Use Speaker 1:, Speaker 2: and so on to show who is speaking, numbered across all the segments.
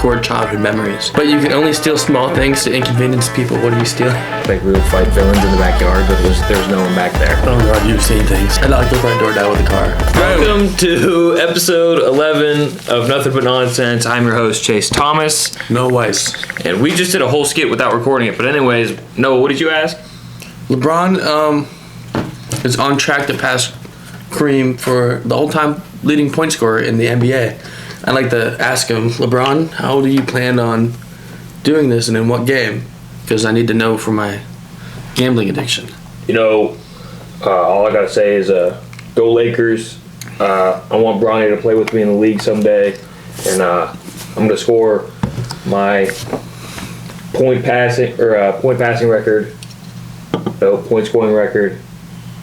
Speaker 1: core childhood memories. But you can only steal small things to inconvenience people. What are you stealing?
Speaker 2: Like we would fight villains in the backyard, but there's no one back there.
Speaker 1: Oh God, you've seen things. I locked the front door down with a car.
Speaker 2: Welcome to episode 11 of Nothing But Nonsense. I'm your host, Chase Thomas.
Speaker 1: No Weiss.
Speaker 2: And we just did a whole skit without recording it. But anyways, Noah, what did you ask?
Speaker 1: LeBron is on track to pass Kareem for the all-time leading point scorer in the NBA. I'd like to ask him, LeBron, how do you plan on doing this and in what game? Because I need to know for my gambling addiction.
Speaker 2: You know, all I got to say is go Lakers. I want Bronny to play with me in the league someday. And I'm going to score my point passing record, point scoring record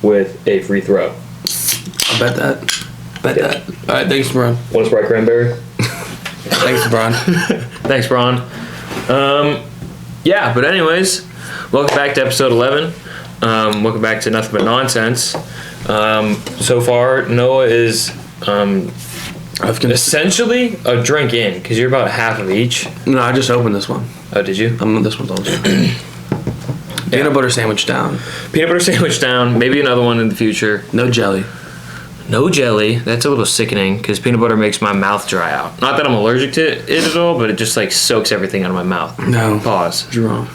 Speaker 2: with a free throw.
Speaker 1: I bet that. That. All right, thanks, Bron.
Speaker 2: Want to Sprite cranberry?
Speaker 1: Thanks, Bron.
Speaker 2: Thanks, Bron. Yeah, but anyways, welcome back to episode 11. Welcome back to Nothing But Nonsense. So far, Noah is essentially a drink in, because you're about half of each.
Speaker 1: No, I just opened this one.
Speaker 2: Oh, did you?
Speaker 1: This one's all just. Peanut butter sandwich down.
Speaker 2: Peanut butter sandwich down. Maybe another one in the future.
Speaker 1: No jelly.
Speaker 2: No jelly. That's a little sickening because peanut butter makes my mouth dry out. Not that I'm allergic to it at all, but it just like soaks everything out of my mouth.
Speaker 1: No.
Speaker 2: Pause.
Speaker 1: You're wrong.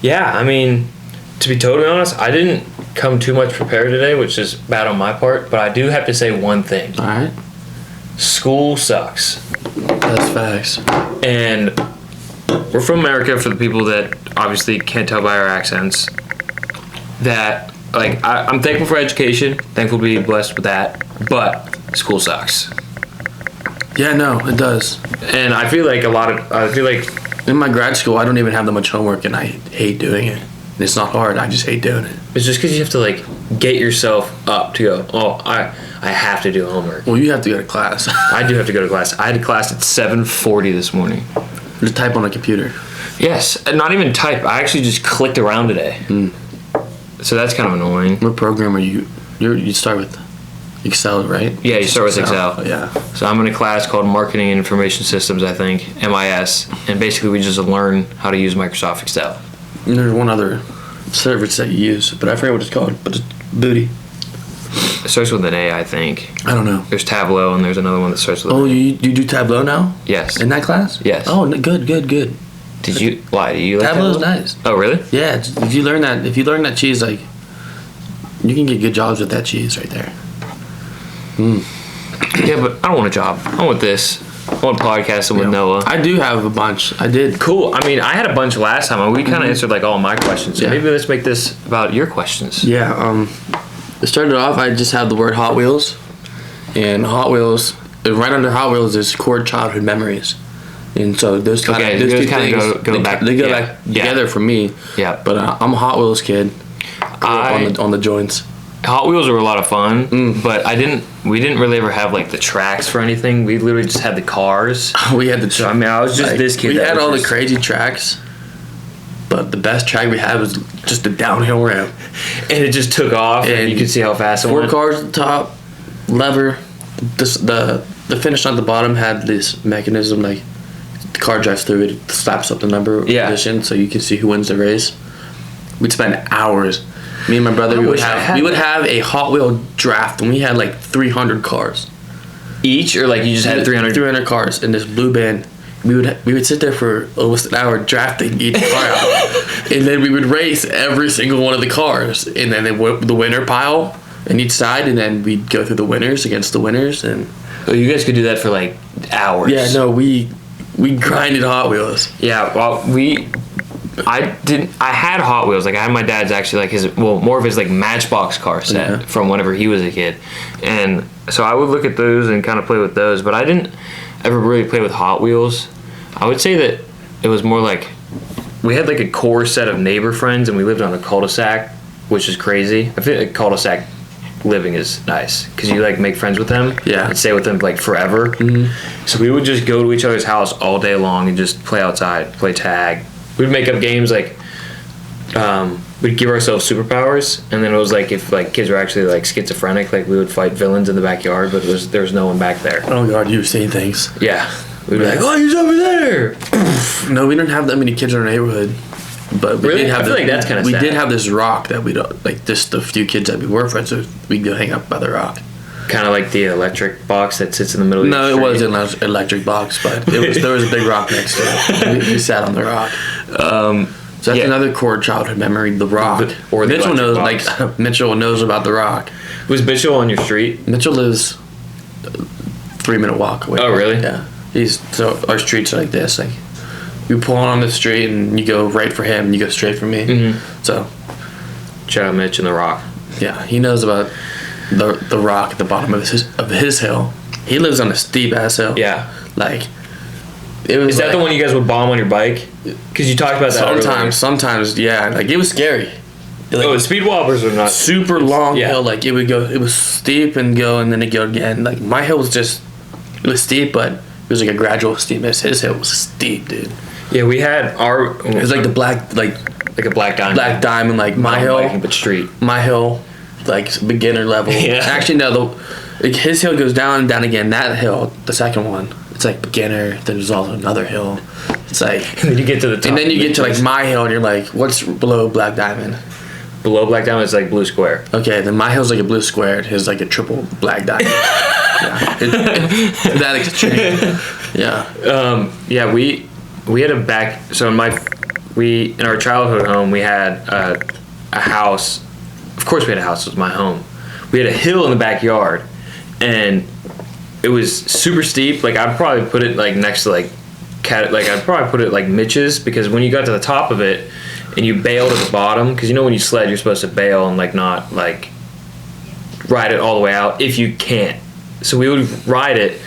Speaker 2: Yeah, I mean, to be totally honest, I didn't come too much prepared today, which is bad on my part, but I do have to say one thing.
Speaker 1: All right.
Speaker 2: School sucks.
Speaker 1: That's facts.
Speaker 2: And we're from America, for the people that obviously can't tell by our accents. That, like, I'm thankful for education, thankful to be blessed with that, but school sucks.
Speaker 1: Yeah, no, it does.
Speaker 2: And I feel like
Speaker 1: in my grad school, I don't even have that much homework, and I hate doing it. And it's not hard. I just hate doing it.
Speaker 2: It's just because you have to, like, get yourself up to go, oh, I have to do homework.
Speaker 1: Well, you have to go to class.
Speaker 2: I do have to go to class. I had class at 7:40 this morning.
Speaker 1: Just type on a computer.
Speaker 2: Yes, not even type. I actually just clicked around today. So that's kind of annoying.
Speaker 1: What program are you? You start with Excel, right?
Speaker 2: Yeah, you start with Excel.
Speaker 1: Oh, yeah.
Speaker 2: So I'm in a class called Marketing and Information Systems, I think, MIS, and basically we just learn how to use Microsoft Excel.
Speaker 1: And there's one other service that you use, but I forget what it's called. But it's Booty.
Speaker 2: It starts with an A, I think.
Speaker 1: I don't know.
Speaker 2: There's Tableau, and there's another one that starts with an A.
Speaker 1: Oh, you do Tableau now?
Speaker 2: Yes.
Speaker 1: In that class?
Speaker 2: Yes.
Speaker 1: Oh, good.
Speaker 2: Did you? Why? Do you like
Speaker 1: Tableau's
Speaker 2: Tableau?
Speaker 1: nice.
Speaker 2: Oh, really?
Speaker 1: Yeah. If you learn that cheese, like, you can get good jobs with that cheese right there.
Speaker 2: Yeah, but I don't want a job. I want this. I want podcasting with Noah.
Speaker 1: I do have a bunch. I did.
Speaker 2: Cool. I mean, I had a bunch last time, and we kind of answered like all my questions. So maybe let's make this about your questions.
Speaker 1: Yeah. It started off. I just had the word Hot Wheels, and Hot Wheels. Right under Hot Wheels is core childhood memories, and so those two things
Speaker 2: go back
Speaker 1: together for me.
Speaker 2: Yeah.
Speaker 1: But I'm a Hot Wheels kid. Grew up on the joints.
Speaker 2: Hot Wheels were a lot of fun, but we didn't really ever have like the tracks for anything. We literally just had the cars.
Speaker 1: We had the
Speaker 2: So I mean, I was just this kid.
Speaker 1: We had all the crazy tracks, but the best track we had was just the downhill ramp,
Speaker 2: and it just took off, and you could see how fast it went.
Speaker 1: 4 cars at the top, lever. The finish on the bottom had this mechanism, like the car drives through it, slaps up the number position, so you can see who wins the race. We'd spend hours. Me and my brother, we would have a Hot Wheel draft, and we had like 300 cars
Speaker 2: each, or like you just had
Speaker 1: 300 cars in this blue band. We would sit there for almost an hour drafting each car out, and then we would race every single one of the cars, and then the winner pile on each side, and then we'd go through the winners against the winners. And
Speaker 2: you guys could do that for like hours.
Speaker 1: Yeah, no, we grinded Hot Wheels.
Speaker 2: Yeah, well, I had Hot Wheels. Like, I had my dad's actually, like, more of his, like, Matchbox car set from whenever he was a kid. And so I would look at those and kind of play with those, but I didn't ever really play with Hot Wheels. I would say that it was more like we had, like, a core set of neighbor friends, and we lived on a cul-de-sac, which is crazy. I feel like cul-de-sac living is nice because you, like, make friends with them and stay with them, like, forever. Mm-hmm. So we would just go to each other's house all day long and just play outside, play tag. We'd make up games like we'd give ourselves superpowers, and then it was like if like kids were actually like schizophrenic, like we would fight villains in the backyard, but there was no one back there.
Speaker 1: Oh God, you were saying things.
Speaker 2: Yeah, we'd be like, oh, he's over there.
Speaker 1: No, we didn't have that many kids in our neighborhood, but we
Speaker 2: Really?
Speaker 1: did have.
Speaker 2: I feel like that's kinda
Speaker 1: We
Speaker 2: sad.
Speaker 1: did have this rock that we don't like. Just the few kids that we were friends with, we'd go hang out by the rock.
Speaker 2: Kind of like the electric box that sits in the middle.
Speaker 1: No,
Speaker 2: of
Speaker 1: it
Speaker 2: the
Speaker 1: wasn't an electric box, but there was a big rock next to it. We sat on the rock. So that's
Speaker 2: Yeah.
Speaker 1: another core childhood memory, the rock.
Speaker 2: Or the
Speaker 1: Mitchell knows,
Speaker 2: electric box.
Speaker 1: like Mitchell knows about the rock.
Speaker 2: Was Mitchell on your street?
Speaker 1: Mitchell lives 3-minute walk away.
Speaker 2: Oh, really?
Speaker 1: Yeah. So our streets are like this. Like you pull on the street and you go right for him, and you go straight for me.
Speaker 2: Mm-hmm.
Speaker 1: So
Speaker 2: Shout out Mitch and the Rock.
Speaker 1: yeah, he knows about the rock at the bottom of his hill. He lives on a steep ass hill.
Speaker 2: Yeah.
Speaker 1: Like it was.
Speaker 2: Is that the one you guys would bomb on your bike? Because you talked about that earlier.
Speaker 1: Sometimes, yeah. Like it was scary. Like,
Speaker 2: Oh, the speed wobblers are not.
Speaker 1: super long
Speaker 2: yeah.
Speaker 1: hill. Like it was steep and go, and then it go again. Like my hill was it was steep, but it was like a gradual steepness. His hill was steep, dude.
Speaker 2: Yeah, we had our.
Speaker 1: It was like the black, like
Speaker 2: a black diamond.
Speaker 1: black diamond. Like my hill,
Speaker 2: Biking, but street.
Speaker 1: my hill, like beginner level.
Speaker 2: Yeah.
Speaker 1: Actually, no. Like his hill goes down and down again. That hill, the second one, it's like beginner. Then there's also another hill. It's like.
Speaker 2: And then you get to the top.
Speaker 1: And then you get to like my hill, and you're like, what's below black diamond?
Speaker 2: below black diamond is like blue square.
Speaker 1: Okay, then my hill's like a blue square, and his like a triple black diamond. Yeah, that extreme. Yeah.
Speaker 2: Yeah, we had a back. So in our childhood home we had a house. Of course we had a house. It was my home. We had a hill in the backyard, and it was super steep. Like I'd probably put it like next to I'd probably put it like Mitch's, because when you got to the top of it and you bailed at the bottom, because when you sled you're supposed to bail and like not like ride it all the way out if you can't. So we would ride it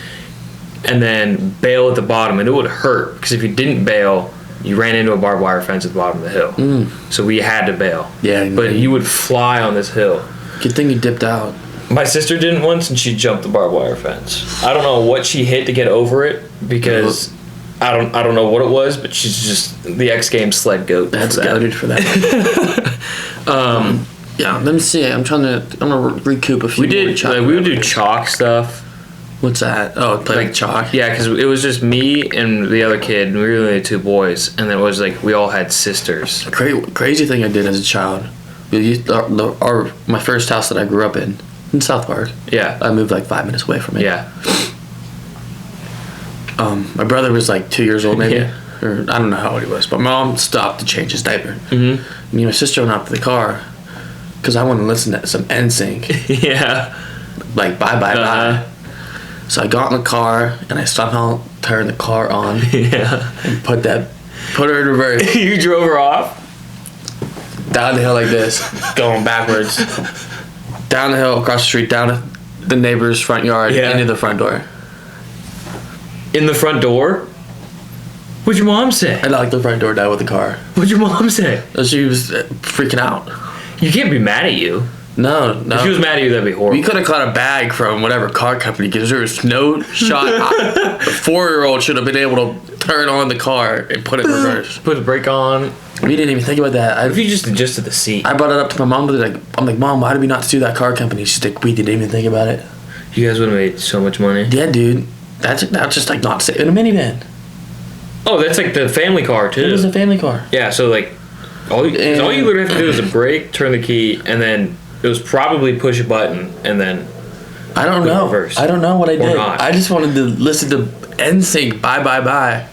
Speaker 2: and then bail at the bottom, and it would hurt because if you didn't bail, you ran into a barbed wire fence at the bottom of the hill. So we had to bail.
Speaker 1: Yeah,
Speaker 2: but you would fly on this hill.
Speaker 1: Good thing you dipped out.
Speaker 2: My sister didn't once, and she jumped the barbed wire fence. I don't know what she hit to get over it, because I don't know what it was, but she's just the X Games sled goat.
Speaker 1: That's goated for that. Yeah, let me see. I'm gonna recoup a few.
Speaker 2: We would do chalk stuff.
Speaker 1: What's that? Oh, play like chalk.
Speaker 2: Yeah, because it was just me and the other kid, and we were only 2 boys, and then it was like we all had sisters.
Speaker 1: Crazy thing I did as a child. My first house that I grew up in South Park.
Speaker 2: Yeah.
Speaker 1: I moved like 5 minutes away from it.
Speaker 2: Yeah.
Speaker 1: My brother was like 2 years old, maybe.
Speaker 2: Yeah.
Speaker 1: Or I don't know how old he was, but my mom stopped to change his diaper.
Speaker 2: Mm-hmm.
Speaker 1: Me and my sister went out to the car because I wanted to listen to some NSYNC.
Speaker 2: Yeah.
Speaker 1: Like bye bye bye. So I got in the car and I somehow turned the car on.
Speaker 2: Yeah.
Speaker 1: And put her in reverse.
Speaker 2: You drove her off?
Speaker 1: Down the hill like this, going backwards. Down the hill, across the street, down the neighbor's front yard, into the front door.
Speaker 2: In the front door? What'd your mom say?
Speaker 1: I locked the front door down with the car.
Speaker 2: What'd your mom say?
Speaker 1: She was freaking out.
Speaker 2: You can't be mad at you.
Speaker 1: No.
Speaker 2: If she was mad at you, that'd be horrible.
Speaker 1: We could have caught a bag from whatever car company, because there was no shot. A 4-year-old should have been able to turn on the car and put it in reverse.
Speaker 2: Put the brake on.
Speaker 1: We didn't even think about that.
Speaker 2: If you just adjusted the seat.
Speaker 1: I brought it up to my mom. I'm like, Mom, why did we not sue that car company? She's like, we didn't even think about it.
Speaker 2: You guys would have made so much money.
Speaker 1: Yeah, dude. That's just like not safe in a minivan.
Speaker 2: Oh, that's like the family car too.
Speaker 1: It was a family car.
Speaker 2: Yeah, so like all you literally have to do is a brake, turn the key, and then it was probably push a button, and then
Speaker 1: I don't know.
Speaker 2: Reverse.
Speaker 1: I don't know what I did.
Speaker 2: not.
Speaker 1: I just wanted to listen to NSYNC bye bye bye.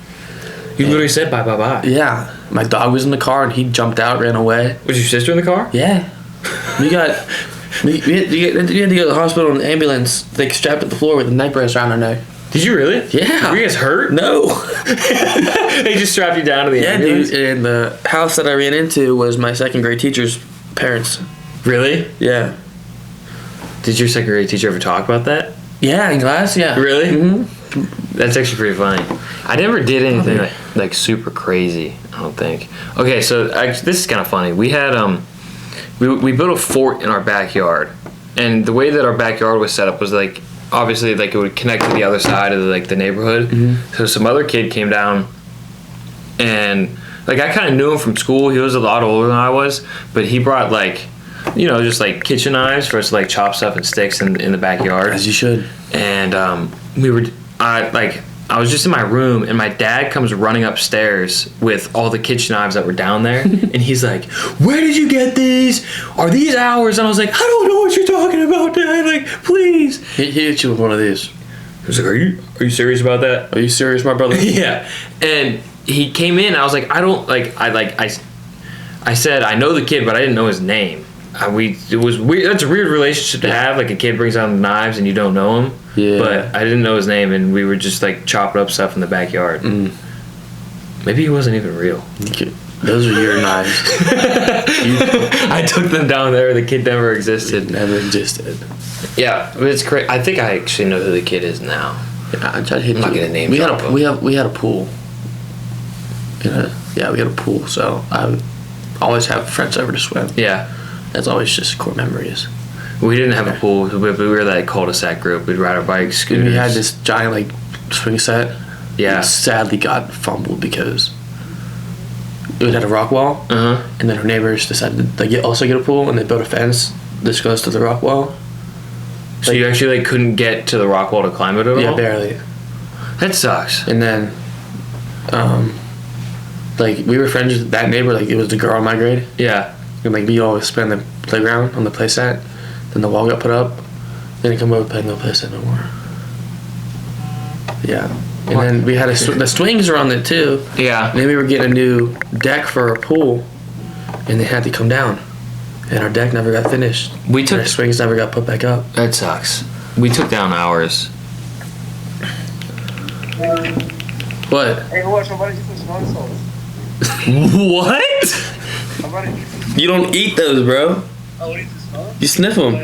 Speaker 2: You literally said bye bye bye.
Speaker 1: Yeah. My dog was in the car and he jumped out, ran away.
Speaker 2: Was your sister in the car?
Speaker 1: Yeah. We had to go to the hospital in an ambulance, like strapped at the floor with a neck brace around her neck.
Speaker 2: Did you really?
Speaker 1: Yeah.
Speaker 2: Were you guys hurt?
Speaker 1: No.
Speaker 2: They just strapped you down to the ambulance?
Speaker 1: Dude. And the house that I ran into was my second grade teacher's parents.
Speaker 2: Really?
Speaker 1: Yeah.
Speaker 2: Did your second grade teacher ever talk about that?
Speaker 1: Yeah, in class, yeah.
Speaker 2: Really?
Speaker 1: Mm-hmm.
Speaker 2: That's actually pretty funny. I never did anything like super crazy, I don't think. Okay, so this is kind of funny. We had we built a fort in our backyard, and the way that our backyard was set up was like obviously like it would connect to the other side of the neighborhood. Mm-hmm. So some other kid came down and like I kind of knew him from school. He was a lot older than I was, but he brought like, you know, just like kitchen knives for us to like chop stuff and sticks in the backyard.
Speaker 1: As you should.
Speaker 2: And I was just in my room, and my dad comes running upstairs with all the kitchen knives that were down there, and he's like, "Where did you get these? Are these ours?" And I was like, "I don't know what you're talking about, Dad. Like, please."
Speaker 1: He hit you with one of these.
Speaker 2: He was like, "Are you serious about that?"
Speaker 1: Are you serious, my brother?
Speaker 2: Yeah. And he came in, and I was like, I said, "I know the kid, but I didn't know his name." It was weird. That's a weird relationship to have. Like a kid brings out the knives and you don't know him.
Speaker 1: Yeah.
Speaker 2: But I didn't know his name, and we were just like chopping up stuff in the backyard. Maybe he wasn't even real.
Speaker 1: Those are your knives.
Speaker 2: I took them down there. The kid never existed.
Speaker 1: It never existed.
Speaker 2: Yeah, but it's crazy. I think I actually know who the kid is now.
Speaker 1: Yeah, I tried to hit.
Speaker 2: I'm not gonna name
Speaker 1: we
Speaker 2: drop
Speaker 1: had a,
Speaker 2: him.
Speaker 1: we had a pool. Yeah, we had a pool, so I always have friends over to swim.
Speaker 2: Yeah.
Speaker 1: That's always just core memories.
Speaker 2: We didn't have a pool, but we were that cul-de-sac group. We'd ride our bikes, scooters.
Speaker 1: And we had this giant like swing set.
Speaker 2: Yeah.
Speaker 1: It sadly got fumbled because it had a rock wall.
Speaker 2: Uh-huh.
Speaker 1: And then our neighbors decided to also get a pool, and they built a fence. This goes to the rock wall.
Speaker 2: So you actually like couldn't get to the rock wall to climb it at all?
Speaker 1: Yeah, barely.
Speaker 2: That sucks.
Speaker 1: And then, like we were friends with that neighbor. Like it was the girl in my grade.
Speaker 2: Yeah.
Speaker 1: And like we always spend the playground on the playset. Then the wall got put up. Then they come over playing no playset no more. Yeah. And then we had the swings were on it too.
Speaker 2: Yeah.
Speaker 1: And then we were getting a new deck for our pool, and they had to come down. And our deck never got finished.
Speaker 2: We
Speaker 1: our swings never got put back up.
Speaker 2: That sucks. We took down ours.
Speaker 1: What?
Speaker 3: Hey, watch, I'm about to eat some smelling salts.
Speaker 2: What?
Speaker 3: I'm about to eat some.
Speaker 1: You don't eat those, bro.
Speaker 3: Oh, what do you smell?
Speaker 1: You sniff them.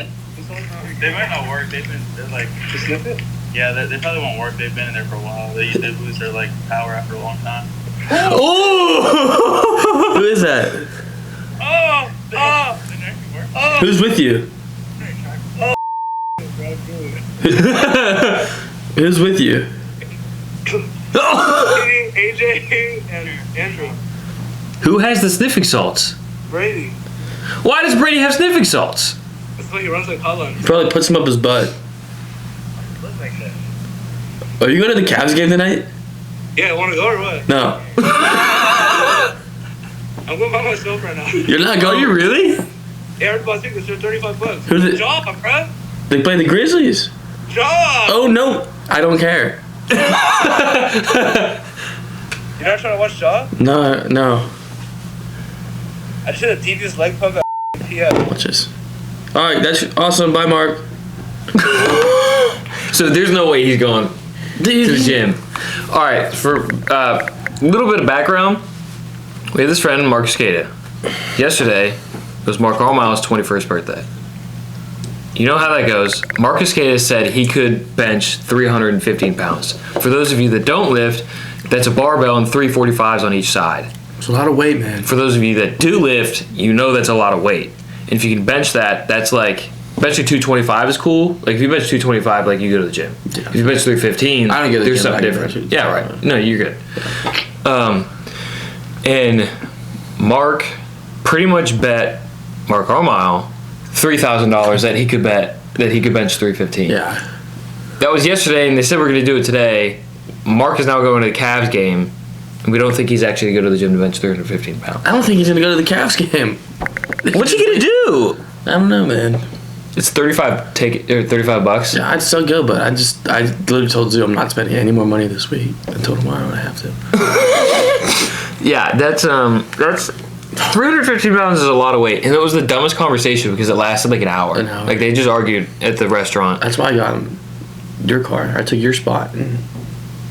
Speaker 4: They might not work. They're like,
Speaker 3: You sniff it?
Speaker 4: yeah, they probably won't work. They've been in there for a while. They lose their like power after a long time.
Speaker 1: Oh! Who is that?
Speaker 4: Oh, they actually work.
Speaker 3: Oh,
Speaker 1: Who's with you?
Speaker 3: bro, good.
Speaker 1: Who's with you?
Speaker 3: AJ and Andrew.
Speaker 2: Who has the sniffing salts?
Speaker 3: Brady.
Speaker 2: Why does Brady have sniffing salts?
Speaker 3: That's why he runs like Holland.
Speaker 1: Probably puts him up his butt.
Speaker 3: Look like that.
Speaker 1: Are you going to the Cavs game tonight?
Speaker 3: Yeah, want to go or what?
Speaker 1: No.
Speaker 3: I'm going by myself right now.
Speaker 1: You're not going?
Speaker 2: Are you really?
Speaker 3: Yeah, I bought tickets. They're $35.
Speaker 1: Who's it?
Speaker 3: Job, bro.
Speaker 1: They play the Grizzlies.
Speaker 3: Job.
Speaker 1: Oh, no. I don't care.
Speaker 3: You're not trying to watch Job?
Speaker 1: No.
Speaker 3: I just did a devious leg pump at PM.
Speaker 1: Watch this. All right, that's awesome. Bye, Mark.
Speaker 2: So there's no way he's going to the gym. All right, for a little bit of background, we have this friend, Marcus Cata. Yesterday was Mark Armile's 21st birthday. You know how that goes. Marcus Cata said he could bench 315 pounds. For those of you that don't lift, that's a barbell and 345s on each side.
Speaker 1: It's a lot of weight, man.
Speaker 2: For those of you that do lift, you know that's a lot of weight. And if you can bench that, that's like, benching 225 is cool. Like if you bench 225, like you go to the gym.
Speaker 1: Yeah.
Speaker 2: If you bench 315,
Speaker 1: I don't go to the
Speaker 2: there's
Speaker 1: gym,
Speaker 2: something
Speaker 1: I can
Speaker 2: different.
Speaker 1: bench it.
Speaker 2: Yeah, right. No, you're good. And Mark pretty much bet Mark Armile $3,000 that he could bench 315.
Speaker 1: Yeah.
Speaker 2: That was yesterday, and they said we're going to do it today. Mark is now going to the Cavs game, and we don't think he's actually going to go to the gym to bench 315 pounds.
Speaker 1: I don't think he's going to go to the Cavs game.
Speaker 2: What's he going to do?
Speaker 1: I don't know, man.
Speaker 2: It's 35. Take it or 35 bucks.
Speaker 1: Yeah, I'd still go, but I literally told Zoo I'm not spending any more money this week until tomorrow, and I have to.
Speaker 2: Yeah, that's 315 pounds is a lot of weight, and it was the dumbest conversation because it lasted like an hour.
Speaker 1: An hour.
Speaker 2: Like they just argued at the restaurant.
Speaker 1: That's why I got him your car. I took your spot, and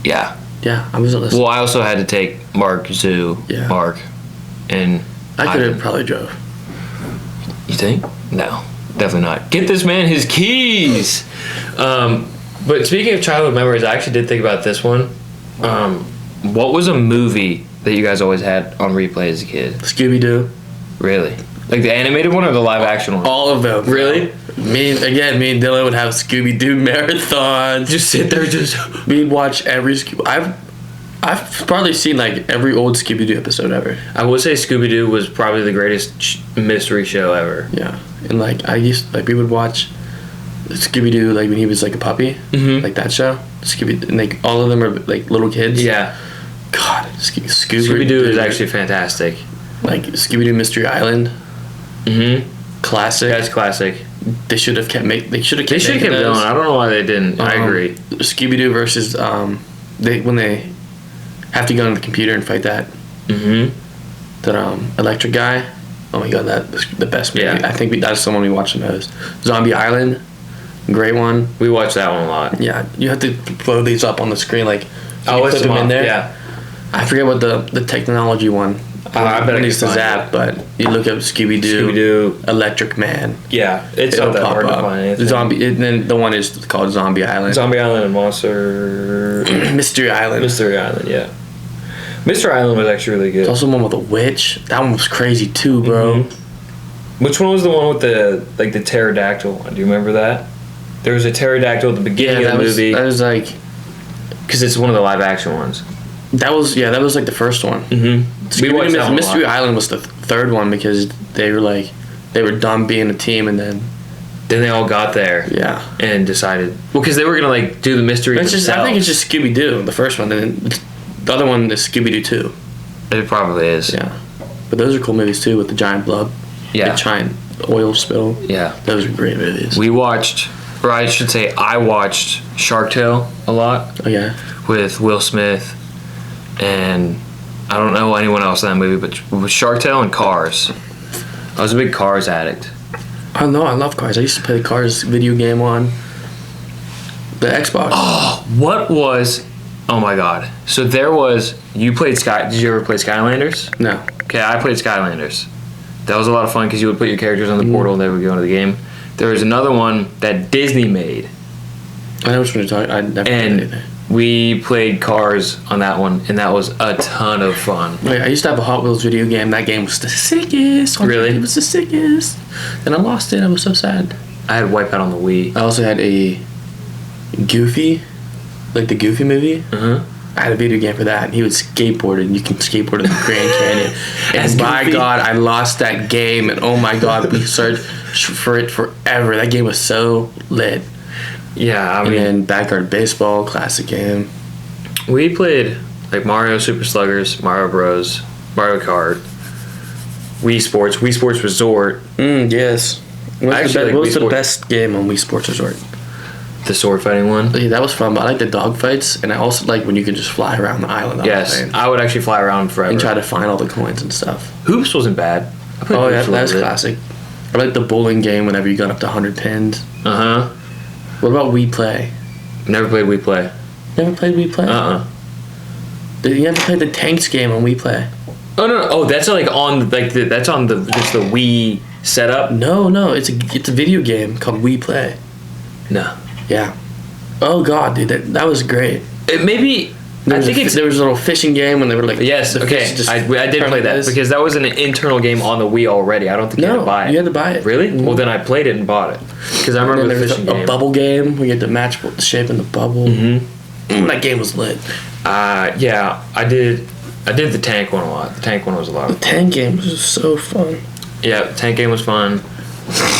Speaker 2: Yeah.
Speaker 1: yeah, I wasn't listening.
Speaker 2: Well, I also had to take Mark, Zoo,
Speaker 1: Yeah.
Speaker 2: Mark, and
Speaker 1: I could have
Speaker 2: Ivan.
Speaker 1: probably drove.
Speaker 2: You think? No, definitely not. Get this man his keys. But speaking of childhood memories, I actually did think about this one. What was a movie that you guys always had on replay as a kid?
Speaker 1: Scooby Doo.
Speaker 2: Really? Like the animated one or the live action one?
Speaker 1: All of them.
Speaker 2: Really?
Speaker 1: Me and Dylan would have Scooby Doo marathons.
Speaker 2: Just sit there, just.
Speaker 1: We'd watch every Scooby. I've probably seen like every old Scooby Doo episode ever.
Speaker 2: I would say Scooby Doo was probably the greatest mystery show ever.
Speaker 1: Yeah, and like we would watch Scooby Doo like when he was like a puppy, like that show. Scooby, and like all of them are like little kids.
Speaker 2: Yeah.
Speaker 1: God,
Speaker 2: Scooby Doo is actually fantastic.
Speaker 1: Like Scooby Doo Mystery Island. Classic.
Speaker 2: That's classic.
Speaker 1: They should have kept
Speaker 2: They should have kept going. I don't know why they didn't. I agree.
Speaker 1: Scooby Doo versus when they have to go on the computer and fight that electric guy. Oh my god, that was the best movie.
Speaker 2: Yeah.
Speaker 1: I think that's the one we watched the most. Zombie Island, great one.
Speaker 2: We watched that one a lot.
Speaker 1: Yeah, you have to blow these up on the screen like.
Speaker 2: Oh,
Speaker 1: put them in there.
Speaker 2: Yeah.
Speaker 1: I forget what the technology one.
Speaker 2: I bet
Speaker 1: it needs to zap, but you look up Scooby Doo, Electric Man.
Speaker 2: Yeah, it's not that hard to find anything.
Speaker 1: Zombie, and then the one is called Zombie Island.
Speaker 2: Zombie Island and Monster.
Speaker 1: Mystery Island.
Speaker 2: Mystery Island, yeah. Mystery Island was actually really good.
Speaker 1: There's also one with a witch. That one was crazy too, bro.
Speaker 2: Which one was the one with the pterodactyl one? Do you remember that? There was a pterodactyl at the beginning of the movie.
Speaker 1: That was like,
Speaker 2: because it's one of the live action ones.
Speaker 1: That was like the first one.
Speaker 2: We watched that one
Speaker 1: Mystery Island was the third one because they were done being a team and then
Speaker 2: they all got there.
Speaker 1: Yeah.
Speaker 2: And decided because they were gonna like do the mystery.
Speaker 1: I think it's just Scooby Doo, the first one, and then the other one is Scooby Doo 2.
Speaker 2: It probably is.
Speaker 1: Yeah. But those are cool movies too with the giant blob.
Speaker 2: Yeah.
Speaker 1: The giant oil spill.
Speaker 2: Yeah.
Speaker 1: Those are great movies.
Speaker 2: We watched, or I should say, I watched Shark Tale a lot.
Speaker 1: Oh yeah.
Speaker 2: With Will Smith, and I don't know anyone else in that movie, but with Shark Tale and Cars. I was a big Cars addict.
Speaker 1: I know, I love Cars. I used to play the Cars video game on the Xbox.
Speaker 2: Oh my god. So you played did you ever play Skylanders?
Speaker 1: No.
Speaker 2: Okay, I played Skylanders. That was a lot of fun because you would put your characters on the portal and they would go into the game. There was another one that Disney made.
Speaker 1: I know which one you're talking. I never played anything.
Speaker 2: We played Cars on that one, and that was a ton of fun.
Speaker 1: Wait, I used to have a Hot Wheels video game. That game was the sickest.
Speaker 2: Really?
Speaker 1: It was the sickest. Then I lost it. I was so sad.
Speaker 2: I had Wipeout on the Wii.
Speaker 1: I also had a Goofy, like the Goofy movie. I had a video game for that. He would skateboard, and you can skateboard in the Grand Canyon. And my God, I lost that game. And oh my God, we searched for it forever. That game was so lit.
Speaker 2: Yeah, I mean,
Speaker 1: and then Backyard Baseball, classic game.
Speaker 2: We played like Mario Super Sluggers, Mario Bros, Mario Kart, Wii Sports Resort.
Speaker 1: Yes. What was the
Speaker 2: Sports.
Speaker 1: best game on Wii Sports Resort?
Speaker 2: The sword fighting one.
Speaker 1: Yeah, that was fun, but I like the dog fights, and I also like when you can just fly around the island.
Speaker 2: Yes, I would actually fly around forever.
Speaker 1: And try to find all the coins and stuff.
Speaker 2: Hoops wasn't bad.
Speaker 1: Oh yeah, that was classic. I like the bowling game whenever you got up to 100 pins. What about Wii Play?
Speaker 2: Never played Wii Play.
Speaker 1: Never played Wii Play? Did you ever play the Tanks game on Wii Play?
Speaker 2: Oh no! Oh, that's like on that's on just the Wii setup.
Speaker 1: No, it's a video game called Wii Play.
Speaker 2: No.
Speaker 1: Yeah. Oh God, dude, that was great.
Speaker 2: It maybe.
Speaker 1: There was a little fishing game when they were like.
Speaker 2: Yes. Okay. I did play that because that was an internal game on the Wii already. I don't think you had to buy it.
Speaker 1: You had to buy it.
Speaker 2: Really? Well, then I played it and bought it because I remember the fishing game.
Speaker 1: A bubble game where you had to match the shape in the bubble. That game was lit.
Speaker 2: Yeah, I did the tank one a lot. The tank one was a lot.
Speaker 1: The tank game was so fun.
Speaker 2: Yeah, the tank game was fun.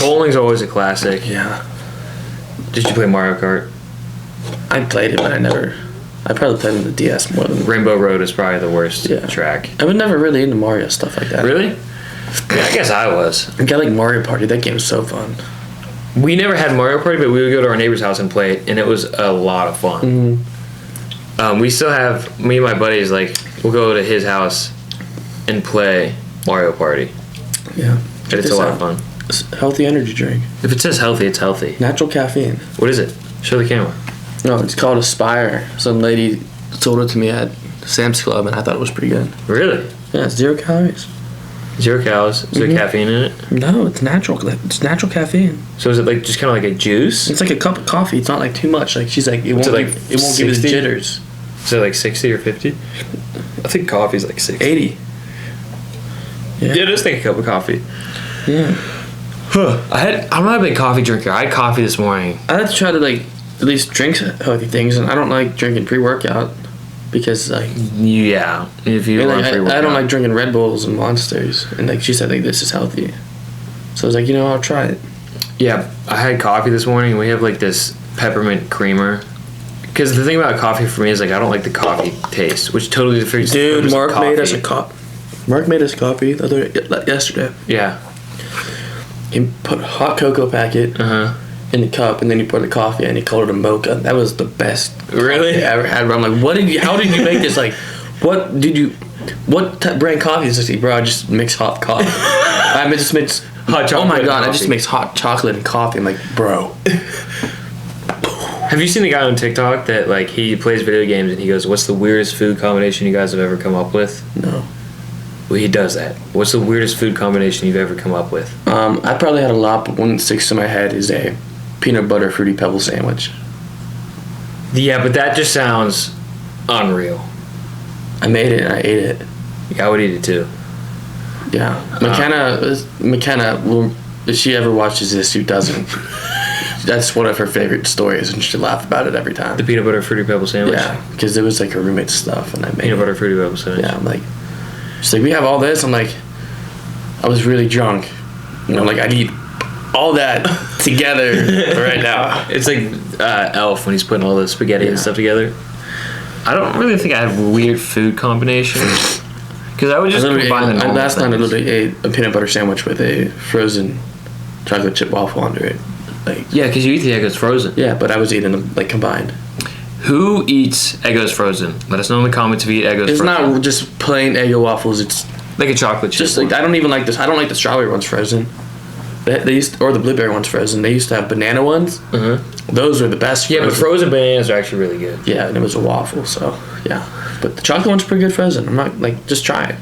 Speaker 2: Bowling's always a classic.
Speaker 1: Yeah.
Speaker 2: Did you play Mario Kart?
Speaker 1: I played it, but I probably played on the DS more than...
Speaker 2: Rainbow Road is probably the worst track.
Speaker 1: I was never really into Mario stuff like that.
Speaker 2: Really? Yeah, I guess I was.
Speaker 1: I got like Mario Party. That game was so fun.
Speaker 2: We never had Mario Party, but we would go to our neighbor's house and play it, and it was a lot of fun. We still have... Me and my buddies, we'll go to his house and play Mario Party.
Speaker 1: Yeah.
Speaker 2: And it's a lot of fun.
Speaker 1: Healthy energy drink.
Speaker 2: If it says healthy, it's healthy.
Speaker 1: Natural caffeine.
Speaker 2: What is it? Show the camera.
Speaker 1: No, it's called Aspire. Some lady sold it to me at Sam's Club, and I thought it was pretty good.
Speaker 2: Really?
Speaker 1: Yeah, it's 0 calories.
Speaker 2: 0 calories. Is there caffeine in it?
Speaker 1: No, it's natural. It's natural caffeine.
Speaker 2: So is it just kind of like a juice?
Speaker 1: It's like a cup of coffee. It's not like too much. Like she's like, it won't give us jitters.
Speaker 2: Is it like 60 or 50? I think coffee's like 60.
Speaker 1: 80.
Speaker 2: Yeah, just take a cup of coffee.
Speaker 1: Yeah.
Speaker 2: I'm not a big coffee drinker. I had coffee this morning.
Speaker 1: I like to try to at least drink healthy things, and I don't like drinking pre-workout. because like
Speaker 2: Yeah, if you
Speaker 1: and,
Speaker 2: want
Speaker 1: like,
Speaker 2: free
Speaker 1: I
Speaker 2: workout.
Speaker 1: don't like drinking Red Bulls and Monsters, and like she said, like this is healthy. So I was like, I'll try it.
Speaker 2: Yeah, I had coffee this morning, and we have like this peppermint creamer. Because the thing about coffee for me is like I don't like the coffee taste, which totally defeats the
Speaker 1: Dude,
Speaker 2: purpose of
Speaker 1: Mark made us
Speaker 2: coffee.
Speaker 1: Mark made us coffee yesterday.
Speaker 2: Yeah.
Speaker 1: He put a hot cocoa packet in the cup, and then he put the coffee in. He called it a mocha. That was the best
Speaker 2: Really?
Speaker 1: coffee I ever had. I'm like, how did you make this? Like, what brand coffee is this? Bro, I just mix hot coffee. I just mix
Speaker 2: hot chocolate.
Speaker 1: Oh my god,
Speaker 2: and
Speaker 1: I just
Speaker 2: coffee.
Speaker 1: mix hot chocolate and coffee. I'm like, bro.
Speaker 2: Have you seen the guy on TikTok that like he plays video games and he goes, "What's the weirdest food combination you guys have ever come up with?"
Speaker 1: No.
Speaker 2: Well, he does that. What's the weirdest food combination you've ever come up with?
Speaker 1: I probably had a lot, but one that sticks to my head is a peanut butter fruity pebble sandwich.
Speaker 2: Yeah, but that just sounds unreal.
Speaker 1: I made it and I ate it.
Speaker 2: Yeah, I would eat it too.
Speaker 1: Yeah. McKenna, well, if she ever watches this, who doesn't? That's one of her favorite stories, and she laugh about it every time.
Speaker 2: The peanut butter fruity pebble sandwich.
Speaker 1: Yeah, because it was like her roommate's stuff, and I made
Speaker 2: Peanut
Speaker 1: it.
Speaker 2: butter fruity pebble sandwich.
Speaker 1: Yeah, I'm like, she's like, we have all this. I'm like, I was really drunk. Like I need all that together right now.
Speaker 2: It's like Elf when he's putting all the spaghetti and stuff together. I don't really think I have weird food combinations because I would just combine the normal
Speaker 1: last night I
Speaker 2: things.
Speaker 1: literally ate a peanut butter sandwich with a frozen chocolate chip waffle under it. Like,
Speaker 2: Yeah, because you eat the Eggos frozen.
Speaker 1: yeah, but I was eating them like combined.
Speaker 2: Who eats Eggos frozen? Let us know in the comments if you eat Eggos
Speaker 1: It's
Speaker 2: frozen.
Speaker 1: not just plain Eggo waffles. It's
Speaker 2: Like a chocolate chip.
Speaker 1: just like I don't even like this. I don't like the strawberry ones frozen. They used or the blueberry ones frozen. They used to have banana ones. Those are the best.
Speaker 2: Yeah, but frozen bananas are actually really good.
Speaker 1: Yeah, and it was a waffle. So yeah, but the chocolate one's pretty good frozen. I'm not like just try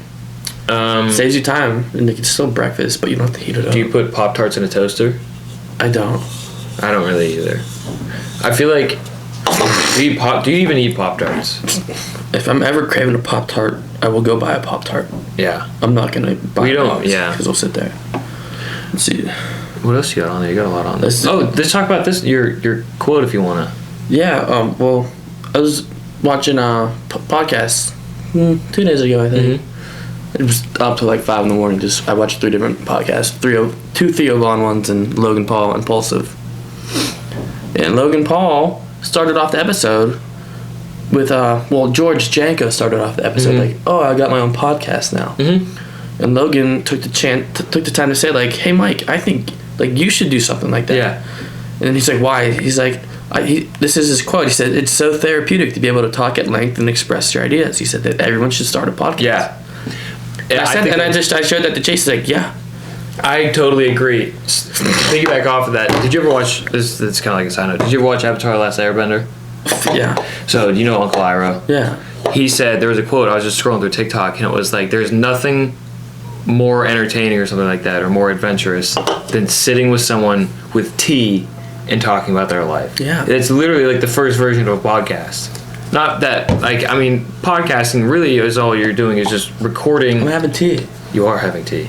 Speaker 1: it. Saves you time, and it's still breakfast, but you don't have to heat it up.
Speaker 2: Do you put Pop Tarts in a toaster?
Speaker 1: I don't.
Speaker 2: I don't really either. I feel like do you even eat Pop Tarts?
Speaker 1: If I'm ever craving a Pop Tart, I will go buy a Pop Tart.
Speaker 2: Yeah.
Speaker 1: I'm not gonna buy.
Speaker 2: We don't, yeah.
Speaker 1: because they'll sit there. Let's see.
Speaker 2: What else you got on there? You got a lot on there.
Speaker 1: Let's-
Speaker 2: Let's talk about this. Your quote if you wanna.
Speaker 1: Yeah. Well, I was watching a podcast 2 days ago, I think. It was up to like 5 in the morning. I watched 3 different podcasts. 2 Theo Vaughn ones and Logan Paul Impulsive. And Logan Paul started off the episode with George Janko started off the episode like, "Oh, I got my own podcast now." And Logan took the time to say like, "Hey Mike, I think like you should do something like that."
Speaker 2: Yeah.
Speaker 1: And then he's like, "Why?" He's like, this is his quote. He said, "It's so therapeutic to be able to talk at length and express your ideas." He said that everyone should start a podcast.
Speaker 2: Yeah.
Speaker 1: And I showed that to Chase. He's like, "Yeah."
Speaker 2: I totally agree. Piggyback off of that. Did you ever watch this? It's kind of like a side note. Did you ever watch Avatar: The Last Airbender?
Speaker 1: Yeah.
Speaker 2: So you know Uncle Iroh.
Speaker 1: Yeah.
Speaker 2: He said there was a quote. I was just scrolling through TikTok and it was like, "There's nothing more entertaining or something like that, or more adventurous than sitting with someone with tea and talking about their life."
Speaker 1: Yeah.
Speaker 2: It's literally like the first version of a podcast. Not that podcasting really is all you're doing is just recording.
Speaker 1: I'm having tea.
Speaker 2: You are having tea.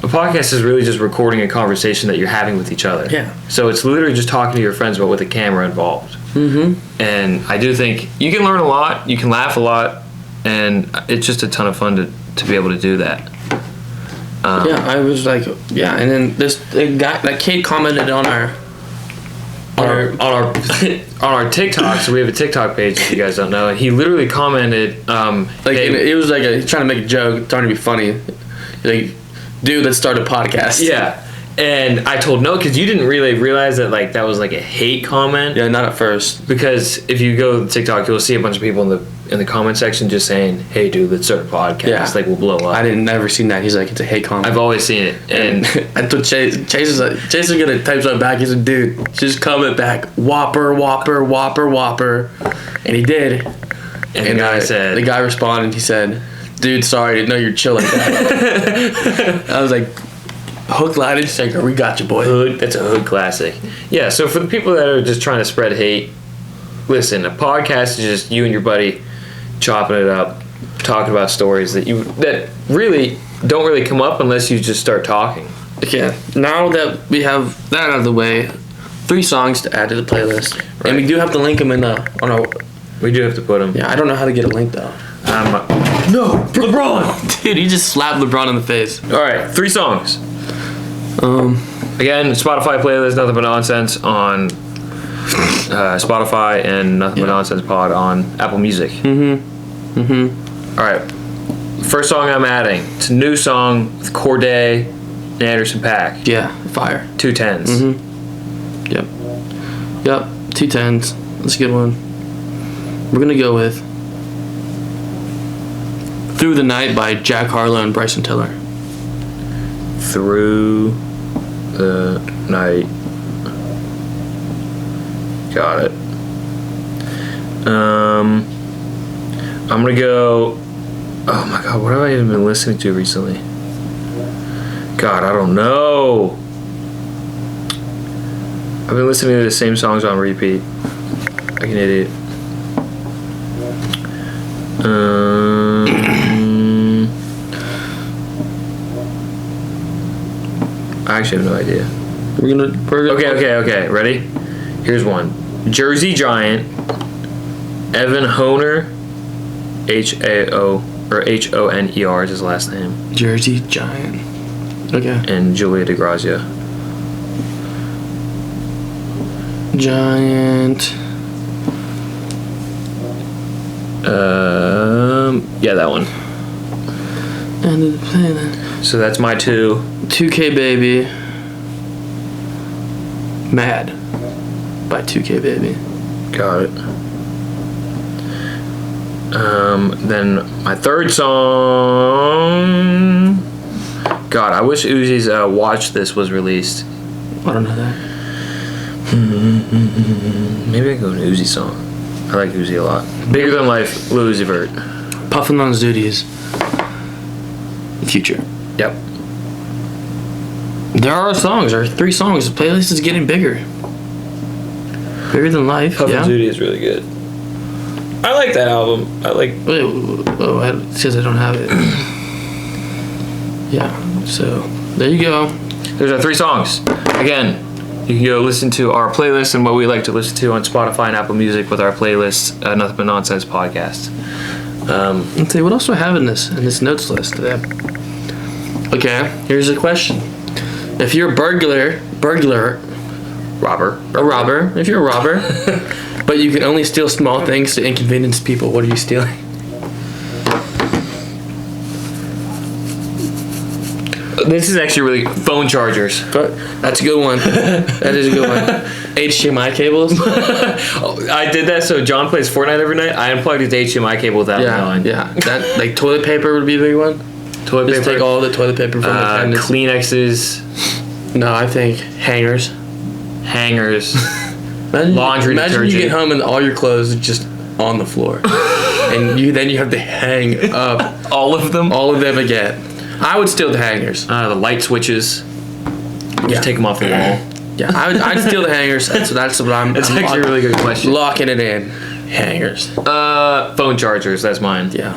Speaker 2: A podcast is really just recording a conversation that you're having with each other.
Speaker 1: Yeah.
Speaker 2: So it's literally just talking to your friends, but with a camera involved. And I do think you can learn a lot, you can laugh a lot, and it's just a ton of fun to be able to do that.
Speaker 1: Yeah, I was like, yeah, and then the guy, like Kate commented on our
Speaker 2: On our TikTok, so we have a TikTok page if you guys don't know, and he literally commented,
Speaker 1: like
Speaker 2: hey,
Speaker 1: it was like he's trying to make a joke, trying to be funny, like, "Dude, let's start a podcast."
Speaker 2: yeah. And I told no, because you didn't really realize that like that was like a hate comment.
Speaker 1: Yeah, not at first.
Speaker 2: Because if you go to TikTok, you'll see a bunch of people in the comment section just saying, "Hey, dude, let's start a podcast.
Speaker 1: Yeah.
Speaker 2: Like, we'll blow up."
Speaker 1: I didn't never seen that. He's like, it's a hate comment.
Speaker 2: I've always seen it, and
Speaker 1: I told Chase is gonna type something back. He said, "Dude, just comment back, Whopper, Whopper, Whopper, Whopper," and he did.
Speaker 2: and the guy said,
Speaker 1: the guy responded. He said, "Dude, sorry, I didn't know you're chill like that." I was like, hook, line, and sinker. We got you, boy.
Speaker 2: "Hood." That's a hood classic. Yeah. So for the people that are just trying to spread hate, listen, a podcast is just you and your buddy chopping it up, talking about stories that really don't really come up unless you just start talking.
Speaker 1: Okay, now that we have that out of the way, 3 songs to add to the playlist, and we do have to link them on our
Speaker 2: We do have to put him.
Speaker 1: Yeah, I don't know how to get a link though.
Speaker 2: No, LeBron.
Speaker 1: Dude, you just slapped LeBron in the face.
Speaker 2: All right, 3 songs. Again, Spotify playlist, Nothing But Nonsense on Spotify, and Nothing But Nonsense Pod on Apple Music. All right, first song I'm adding. It's a new song with Corday and Anderson .Paak.
Speaker 1: Yeah, fire.
Speaker 2: 2 10s.
Speaker 1: Yep. 2 10s. That's a good one. We're gonna go with Through the Night by Jack Harlow and Bryson Tiller.
Speaker 2: Through the Night. Got it. I'm gonna go. Oh my god, what have I even been listening to recently? God, I don't know. I've been listening to the same songs on repeat. Like an idiot. I actually have no idea.
Speaker 1: We're gonna
Speaker 2: Okay. Ready? Here's one. Jersey Giant, Evan Honer, Honer is his last name,
Speaker 1: Jersey Giant. Okay.
Speaker 2: and Julia DeGrazia.
Speaker 1: Giant.
Speaker 2: Yeah, that one.
Speaker 1: End of the planet.
Speaker 2: So that's my 2.
Speaker 1: 2K Baby. Mad by 2K Baby.
Speaker 2: Got it. Then my 3rd song. God, I wish Uzi's Watch This was released.
Speaker 1: I don't know that.
Speaker 2: Maybe I can go to Uzi song. I like Uzi a lot. Bigger Than Life, Lil Uzi Vert.
Speaker 1: Puffin' on Duties. Future.
Speaker 2: Yep.
Speaker 1: There are songs. There are 3 songs. The playlist is getting bigger. Bigger Than Life.
Speaker 2: Puff
Speaker 1: yeah.
Speaker 2: and Judy is really good. I like that album. I like.
Speaker 1: Wait, it says I don't have it. Yeah. So there you go.
Speaker 2: There's our 3 songs. Again, you can go listen to our playlist and what we like to listen to on Spotify and Apple Music with our playlist, Nothing But Nonsense podcast.
Speaker 1: Let's see, what else do I have in this notes list? Okay, here's a question. If you're a robber, if you're a robber, but you can only steal small things to inconvenience people, what are you stealing?
Speaker 2: This is actually really phone chargers.
Speaker 1: But that's a good one. That is a good one. HDMI cables.
Speaker 2: I did that so John plays Fortnite every night. I unplugged his HDMI cable without knowing.
Speaker 1: Yeah. That like toilet paper would be a big one.
Speaker 2: Toilet
Speaker 1: Just
Speaker 2: paper.
Speaker 1: take all the toilet paper from the cabinets.
Speaker 2: Kleenexes,
Speaker 1: No, I think hangers.
Speaker 2: hangers.
Speaker 1: Imagine,
Speaker 2: Laundry
Speaker 1: imagine you
Speaker 2: detergent.
Speaker 1: get home and all your clothes are just on the floor, and then you have to hang up
Speaker 2: All of them.
Speaker 1: all of them again. I would steal the hangers.
Speaker 2: The light switches.
Speaker 1: Yeah.
Speaker 2: Just take them off the wall.
Speaker 1: Yeah, I'd steal the hangers. That's what I'm.
Speaker 2: That's
Speaker 1: I'm
Speaker 2: actually a really good question.
Speaker 1: Locking it in. Hangers.
Speaker 2: Phone chargers. That's mine.
Speaker 1: Yeah.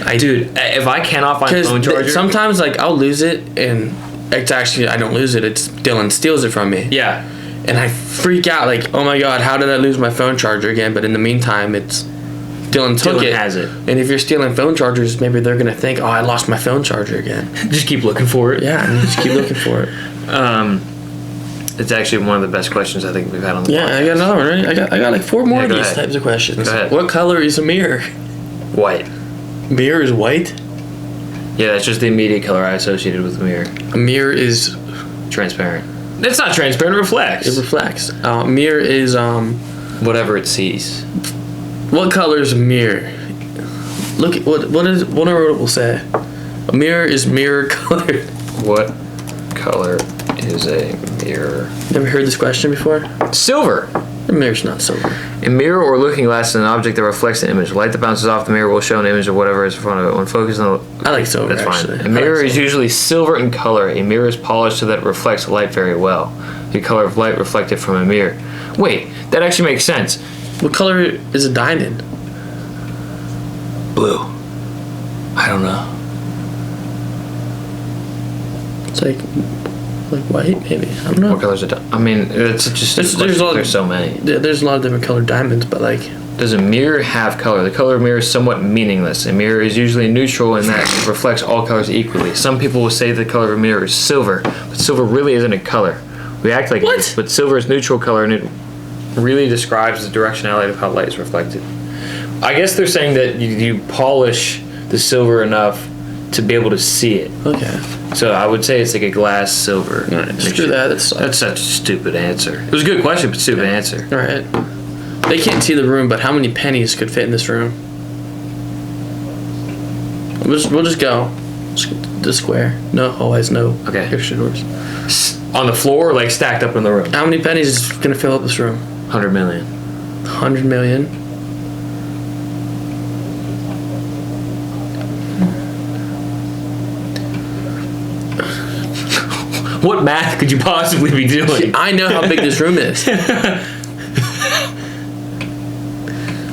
Speaker 1: I
Speaker 2: Dude, if I cannot find a
Speaker 1: Because
Speaker 2: phone charger,
Speaker 1: sometimes like I'll lose it, and it's actually I don't lose it. It's Dylan steals it from me.
Speaker 2: yeah,
Speaker 1: And I freak out like, oh my god, how did I lose my phone charger again? But in the meantime, it's Dylan took
Speaker 2: Dylan
Speaker 1: it.
Speaker 2: has it.
Speaker 1: And if you're stealing phone chargers, maybe they're gonna think, oh, I lost my phone charger again.
Speaker 2: just keep looking for it.
Speaker 1: Yeah, and you just keep looking for it.
Speaker 2: It's actually one of the best questions I think we've had on the
Speaker 1: Yeah, I got another one. Ready? I got like 4 more
Speaker 2: Yeah,
Speaker 1: of
Speaker 2: go
Speaker 1: these
Speaker 2: ahead.
Speaker 1: types of questions.
Speaker 2: Go ahead.
Speaker 1: What color is a mirror?
Speaker 2: White.
Speaker 1: Mirror is white.
Speaker 2: Yeah, that's just the immediate color I associated with the mirror.
Speaker 1: A mirror is
Speaker 2: Transparent. It's not transparent. It reflects.
Speaker 1: it reflects. Mirror is
Speaker 2: Whatever it sees.
Speaker 1: what color is a mirror? Look at what it will say. A mirror is mirror colored.
Speaker 2: What color is a mirror?
Speaker 1: Never heard this question before?
Speaker 2: Silver.
Speaker 1: A mirror's not silver.
Speaker 2: A mirror or looking glass is an object that reflects an image. Light that bounces off the mirror will show an image of whatever is in front of it. When focused on the...
Speaker 1: I like silver,
Speaker 2: That's fine.
Speaker 1: actually.
Speaker 2: A mirror
Speaker 1: I like
Speaker 2: is usually silver in color. A mirror is polished so that it reflects light very well. The color of light reflected from a mirror. Wait, that actually makes sense.
Speaker 1: What color is a diamond?
Speaker 2: Blue. I don't know.
Speaker 1: It's like white, maybe. I don't know.
Speaker 2: What colors are I mean, it's just...
Speaker 1: There's a lot of-
Speaker 2: There's so many.
Speaker 1: There's a lot of different colored diamonds, but like
Speaker 2: does a mirror have color? The color of a mirror is somewhat meaningless. A mirror is usually neutral in that it reflects all colors equally. Some people will say the color of a mirror is silver, but silver really isn't a color. We act like it is, but silver is neutral color and it really describes the directionality of how light is reflected. I guess they're saying that you polish the silver enough to be able to see it.
Speaker 1: Okay.
Speaker 2: So I would say it's like a glass silver.
Speaker 1: All right, screw that. That's
Speaker 2: such a stupid answer. It was a good question, but stupid answer.
Speaker 1: all right. They can't see the room, but how many pennies could fit in this room? We'll just go. The square. No hallways, no
Speaker 2: Okay.
Speaker 1: extra doors.
Speaker 2: On the floor, like stacked up in the room.
Speaker 1: How many pennies is gonna fill up this room?
Speaker 2: 100 million.
Speaker 1: 100 million.
Speaker 2: What math could you possibly be doing?
Speaker 1: I know how big this room is. I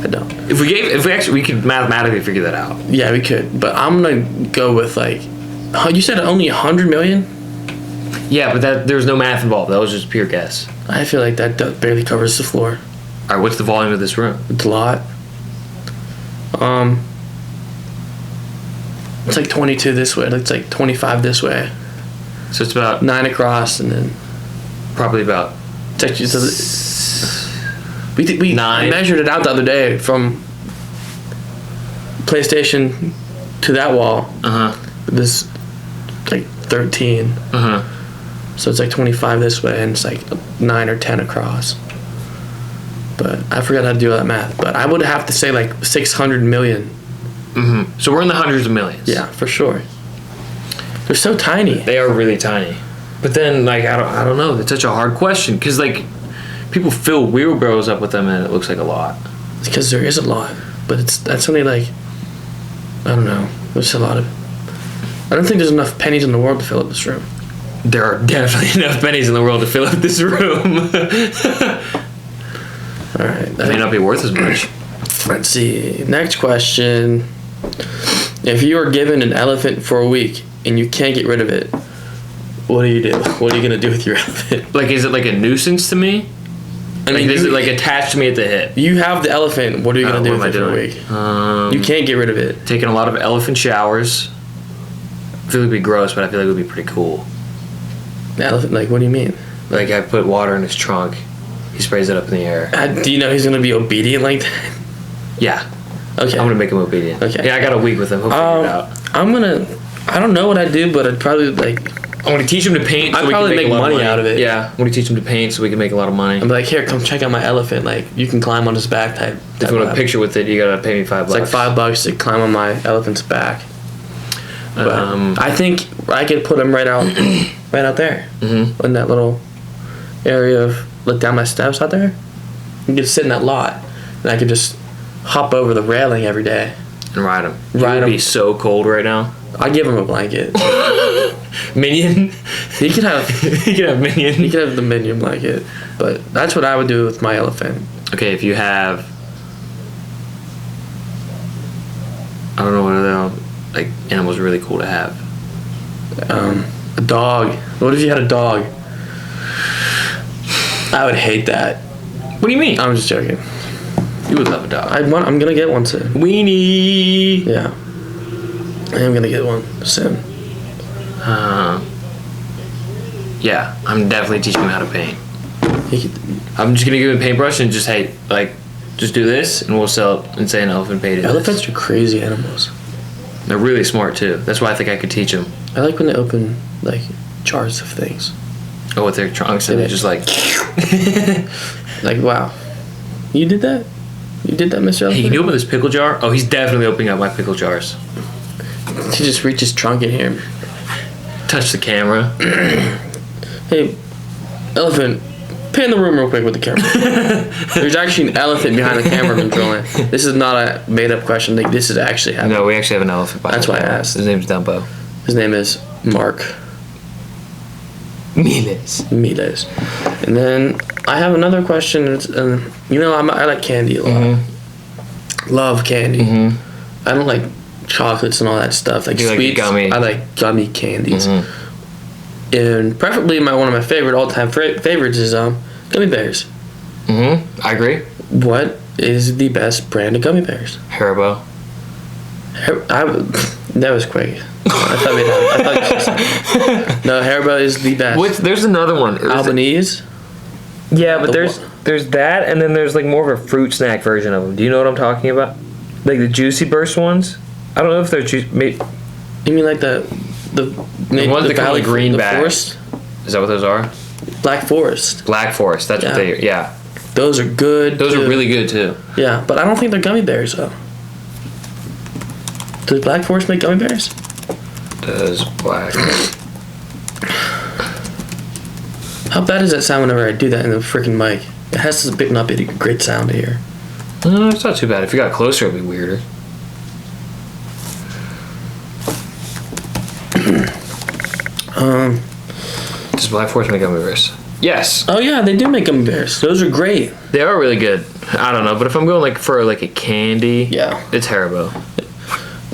Speaker 1: don't.
Speaker 2: If we could mathematically figure that out.
Speaker 1: Yeah, we could, but I'm gonna go with like. You said only 100 million.
Speaker 2: Yeah, but there's no math involved. That was just pure guess.
Speaker 1: I feel like that barely covers the floor.
Speaker 2: All right, what's the volume of this room?
Speaker 1: It's a lot. It's like 22 this way. It's like 25 this way.
Speaker 2: So it's about
Speaker 1: 9 across, and then
Speaker 2: probably about
Speaker 1: it's actually we
Speaker 2: 9.
Speaker 1: measured it out the other day from PlayStation to that wall. This like 13. So it's like 25 this way, and it's like 9 or 10 across. But I forgot how to do that math. But I would have to say like 600 million.
Speaker 2: So we're in the hundreds of millions.
Speaker 1: Yeah, for sure. They're so tiny.
Speaker 2: They are really tiny. But then, like, I don't know. It's such a hard question because, like, people fill wheelbarrows up with them and it looks like a lot.
Speaker 1: Because there is a lot, but that's only like, I don't know. There's a lot of. I don't think there's enough pennies in the world to fill up this room.
Speaker 2: There are definitely enough pennies in the world to fill up this room.
Speaker 1: All right.
Speaker 2: It may not be worth as much.
Speaker 1: Let's see. Next question. If you are given an elephant for a week and you can't get rid of it, what do you do? What are you gonna do with your elephant?
Speaker 2: Like, is it like a nuisance to me?
Speaker 1: I
Speaker 2: Like,
Speaker 1: mean,
Speaker 2: is it like attached to me at the hip?
Speaker 1: you have the elephant. What are you gonna do
Speaker 2: What
Speaker 1: with
Speaker 2: am I
Speaker 1: it for a
Speaker 2: doing?
Speaker 1: week? You can't get rid of it.
Speaker 2: Taking a lot of elephant showers. I feel like it'd be gross, but I feel like it would be pretty cool.
Speaker 1: The elephant. Like, what do you mean?
Speaker 2: Like, I put water in his trunk. He sprays it up in the air.
Speaker 1: Do you know he's gonna be obedient like that?
Speaker 2: Yeah.
Speaker 1: Okay.
Speaker 2: I'm gonna make him obedient.
Speaker 1: Okay.
Speaker 2: Yeah, I got a week with him. He'll figure it out.
Speaker 1: I don't know what I'd do, but I'd probably like.
Speaker 2: I'm gonna teach him to paint.
Speaker 1: I'd
Speaker 2: so we
Speaker 1: probably
Speaker 2: can make
Speaker 1: make
Speaker 2: a lot of
Speaker 1: money out of it.
Speaker 2: Yeah, I'm gonna teach him to paint so we can make a lot of money.
Speaker 1: I'm like, here, come check out my elephant. Like, you can climb on his back type.
Speaker 2: If you want a picture with it, you gotta pay me $5.
Speaker 1: It's like $5 to climb on my elephant's back. But I think I could put him right out there, in that little area of look down my steps out there. You could sit in that lot, and I could just hop over the railing every day.
Speaker 2: And ride him.
Speaker 1: Ride
Speaker 2: He would
Speaker 1: him.
Speaker 2: be so cold right now.
Speaker 1: I'd give him a blanket.
Speaker 2: Minion.
Speaker 1: He could have.
Speaker 2: He could have Minion.
Speaker 1: He could have the minion blanket. But that's what I would do with my elephant.
Speaker 2: Okay, if you have, I don't know what other like animals are really cool to have.
Speaker 1: A dog. What if you had a dog? I would hate that.
Speaker 2: What do you mean?
Speaker 1: I'm just joking.
Speaker 2: You would love a dog.
Speaker 1: I'm gonna get one soon.
Speaker 2: Weenie.
Speaker 1: Yeah. I am gonna get one soon.
Speaker 2: Yeah, I'm definitely teaching him how to paint.
Speaker 1: He could,
Speaker 2: I'm just gonna give him a paintbrush and just just do this, and we'll sell it and say an elephant painted.
Speaker 1: elephants are crazy animals.
Speaker 2: They're really smart too. That's why I think I could teach them.
Speaker 1: I like when they open like jars of things.
Speaker 2: Oh, with their trunks and they're just like.
Speaker 1: Like, wow, you did that? You did that, Mr.
Speaker 2: Hey,
Speaker 1: Elephant?
Speaker 2: can you open this pickle jar? Oh, he's definitely opening up my pickle jars.
Speaker 1: He just reached his trunk in here.
Speaker 2: Touch the camera.
Speaker 1: Hey, elephant, pan the room real quick with the camera. There's actually an elephant behind the camera controlling. This is not a made-up question. Like, this is actually happening.
Speaker 2: No, we actually have an elephant.
Speaker 1: That's why I asked.
Speaker 2: His name's Dumbo.
Speaker 1: His name is Mark
Speaker 2: Miles.
Speaker 1: Miles. And then I have another question. It's, I like candy a lot. Love candy. I don't like chocolates and all that stuff. Like
Speaker 2: You like
Speaker 1: sweets.
Speaker 2: gummy.
Speaker 1: I like gummy candies. And preferably one of my favorite all-time favorites is gummy bears.
Speaker 2: I agree.
Speaker 1: What is the best brand of gummy bears.
Speaker 2: Haribo.
Speaker 1: That was quick. I thought no, Haribo is the best.
Speaker 2: There's another one.
Speaker 1: Albanese.
Speaker 2: Yeah, but there's that, and then there's like more of a fruit snack version of them. Do you know what I'm talking about? Like the Juicy Burst ones. I don't know if they're
Speaker 1: You mean like the
Speaker 2: ones that come in green bags?
Speaker 1: Forest?
Speaker 2: Is that what those are?
Speaker 1: Black Forest.
Speaker 2: Black Forest. That's what they are. Yeah.
Speaker 1: Those are good.
Speaker 2: Those are really good too.
Speaker 1: Yeah, but I don't think they're gummy bears though. Does Black Forest make gummy bears?
Speaker 2: Does Black?
Speaker 1: How bad does that sound whenever I do that in the freaking mic? It has to not be a great sound to hear.
Speaker 2: No, it's not too bad. If you got closer, it'd be weirder. Does Black Forest make gummy bears? Yes.
Speaker 1: Oh yeah, they do make gummy bears. Those are great.
Speaker 2: They are really good. I don't know, but if I'm going like for like a candy,
Speaker 1: Yeah.
Speaker 2: it's Haribo.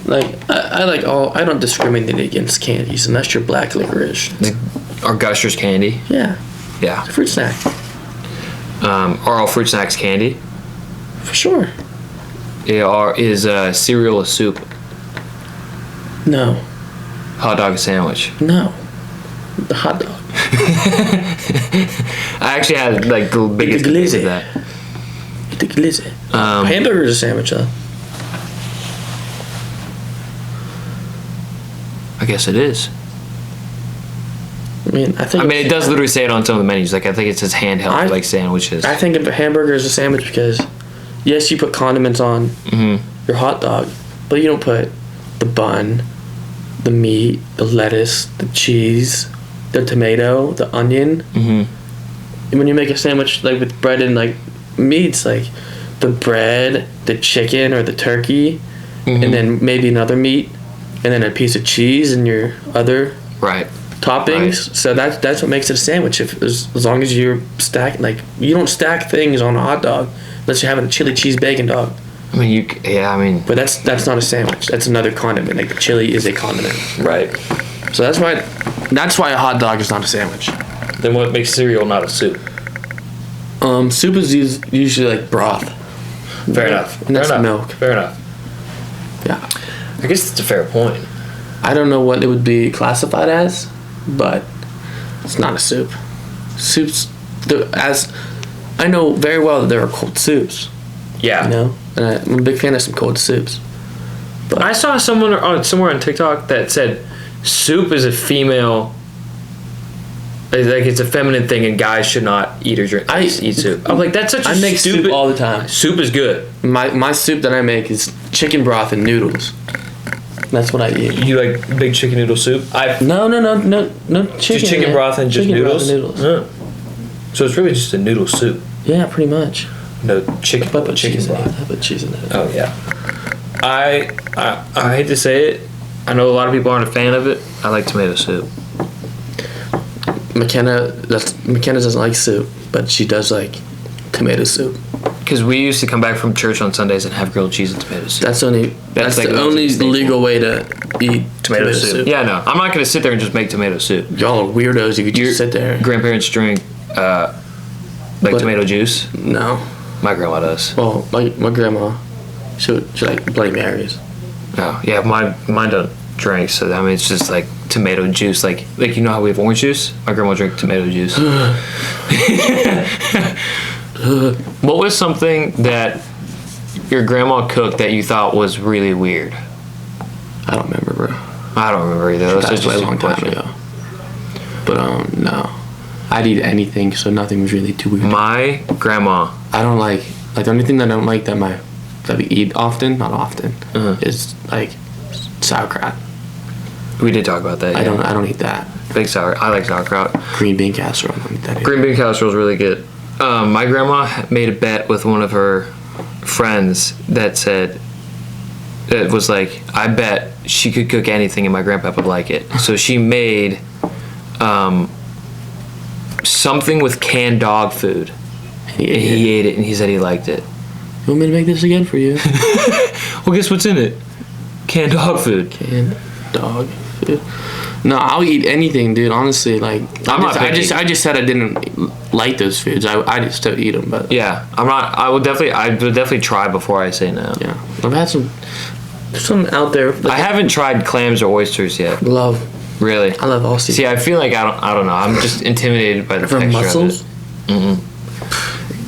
Speaker 1: Like I don't discriminate against candies unless you're black licorice.
Speaker 2: Or Gushers candy.
Speaker 1: Yeah,
Speaker 2: Yeah.
Speaker 1: it's a fruit snack
Speaker 2: Are all fruit snacks candy?
Speaker 1: for sure.
Speaker 2: Is cereal a soup?
Speaker 1: No,
Speaker 2: Hot dog a sandwich?
Speaker 1: no, the hot dog.
Speaker 2: I actually had like the biggest debate
Speaker 1: glizzy.
Speaker 2: with that.
Speaker 1: The glizzy. Hamburger is a sandwich though.
Speaker 2: I guess it is.
Speaker 1: I mean,
Speaker 2: it does literally say it on some of the menus. Like I think it says handheld like sandwiches.
Speaker 1: I think of a hamburger as a sandwich because, yes, you put condiments on your hot dog, but you don't put the bun, the meat, the lettuce, the cheese, the tomato, the onion. And when you make a sandwich like with bread and like meats, like the bread, the chicken or the turkey, and then maybe another meat, and then a piece of cheese and your other
Speaker 2: right.
Speaker 1: toppings. Right. So that's what makes it a sandwich. As long as you're stacking, like you don't stack things on a hot dog unless you're having a chili cheese bacon dog.
Speaker 2: I mean,
Speaker 1: But that's not a sandwich. That's another condiment. Like the chili is a condiment.
Speaker 2: Right.
Speaker 1: So that's why a hot dog is not a sandwich.
Speaker 2: Then what makes cereal not a soup?
Speaker 1: Soup is usually like broth.
Speaker 2: Fair enough.
Speaker 1: And that's milk.
Speaker 2: Fair enough.
Speaker 1: Yeah.
Speaker 2: I guess that's a fair point.
Speaker 1: I don't know what it would be classified as, but it's not a soup. Soups, as I know very well that there are cold soups.
Speaker 2: Yeah.
Speaker 1: You know, and I'm a big fan of some cold soups.
Speaker 2: But I saw somewhere on TikTok that said soup is a female. Like it's a feminine thing, and guys should not eat or drink. Eat soup. I'm like, that's such a
Speaker 1: I make
Speaker 2: stupid.
Speaker 1: soup all the time.
Speaker 2: Soup is good.
Speaker 1: My soup that I make is chicken broth and noodles. That's what I eat.
Speaker 2: You like big chicken noodle soup?
Speaker 1: No chicken.
Speaker 2: Just chicken broth and just
Speaker 1: chicken
Speaker 2: noodles.
Speaker 1: Broth and noodles.
Speaker 2: So it's really just a noodle soup.
Speaker 1: Yeah, pretty much.
Speaker 2: No chicken.
Speaker 1: I put
Speaker 2: chicken
Speaker 1: cheese in it.
Speaker 2: broth.
Speaker 1: I put cheese in it.
Speaker 2: Oh yeah. I hate to say it. I know a lot of people aren't a fan of it. I like tomato soup.
Speaker 1: McKenna doesn't like soup, but she does like tomato soup.
Speaker 2: Because we used to come back from church on Sundays and have grilled cheese and tomato soup.
Speaker 1: That's like the only legal way to eat tomato soup.
Speaker 2: Yeah, no, I'm not gonna sit there and just make tomato soup.
Speaker 1: Y'all are weirdos if you just sit there.
Speaker 2: Grandparents drink tomato juice.
Speaker 1: No,
Speaker 2: my grandma does.
Speaker 1: Well, my grandma, she like Bloody Marys.
Speaker 2: Oh yeah, mine don't drink. So I mean, it's just like tomato juice, like you know how we have orange juice. My grandma drank tomato juice. What was something that your grandma cooked that you thought was really weird?
Speaker 1: I don't remember, bro.
Speaker 2: I don't remember either.
Speaker 1: That was a long time ago. But no, I'd eat anything, so nothing was really too weird.
Speaker 2: My grandma.
Speaker 1: I don't like the only thing that I don't like that we eat often, not often, is like sauerkraut.
Speaker 2: We did talk about that.
Speaker 1: I don't eat that.
Speaker 2: I like sauerkraut.
Speaker 1: Green bean casserole. I don't eat that either.
Speaker 2: Green bean casserole is really good. My grandma made a bet with one of her friends that said, it was like, I bet she could cook anything and my grandpa would like it. So she made something with canned dog food. And he ate it and he said he liked it.
Speaker 1: You want me to make this again for you?
Speaker 2: Well, guess what's in it? Canned dog food.
Speaker 1: Canned dog food. dude. No, I'll eat anything, dude. Honestly, like I just said I didn't like those foods. I just still eat them, but
Speaker 2: Yeah, I'm not. I would definitely try before I say no.
Speaker 1: yeah, I've had some out there. Like,
Speaker 2: I haven't tried clams or oysters yet.
Speaker 1: love.
Speaker 2: Really?
Speaker 1: I love all seafood.
Speaker 2: See, I feel like I don't know. I'm just intimidated by the
Speaker 1: From
Speaker 2: texture
Speaker 1: mussels.
Speaker 2: of it.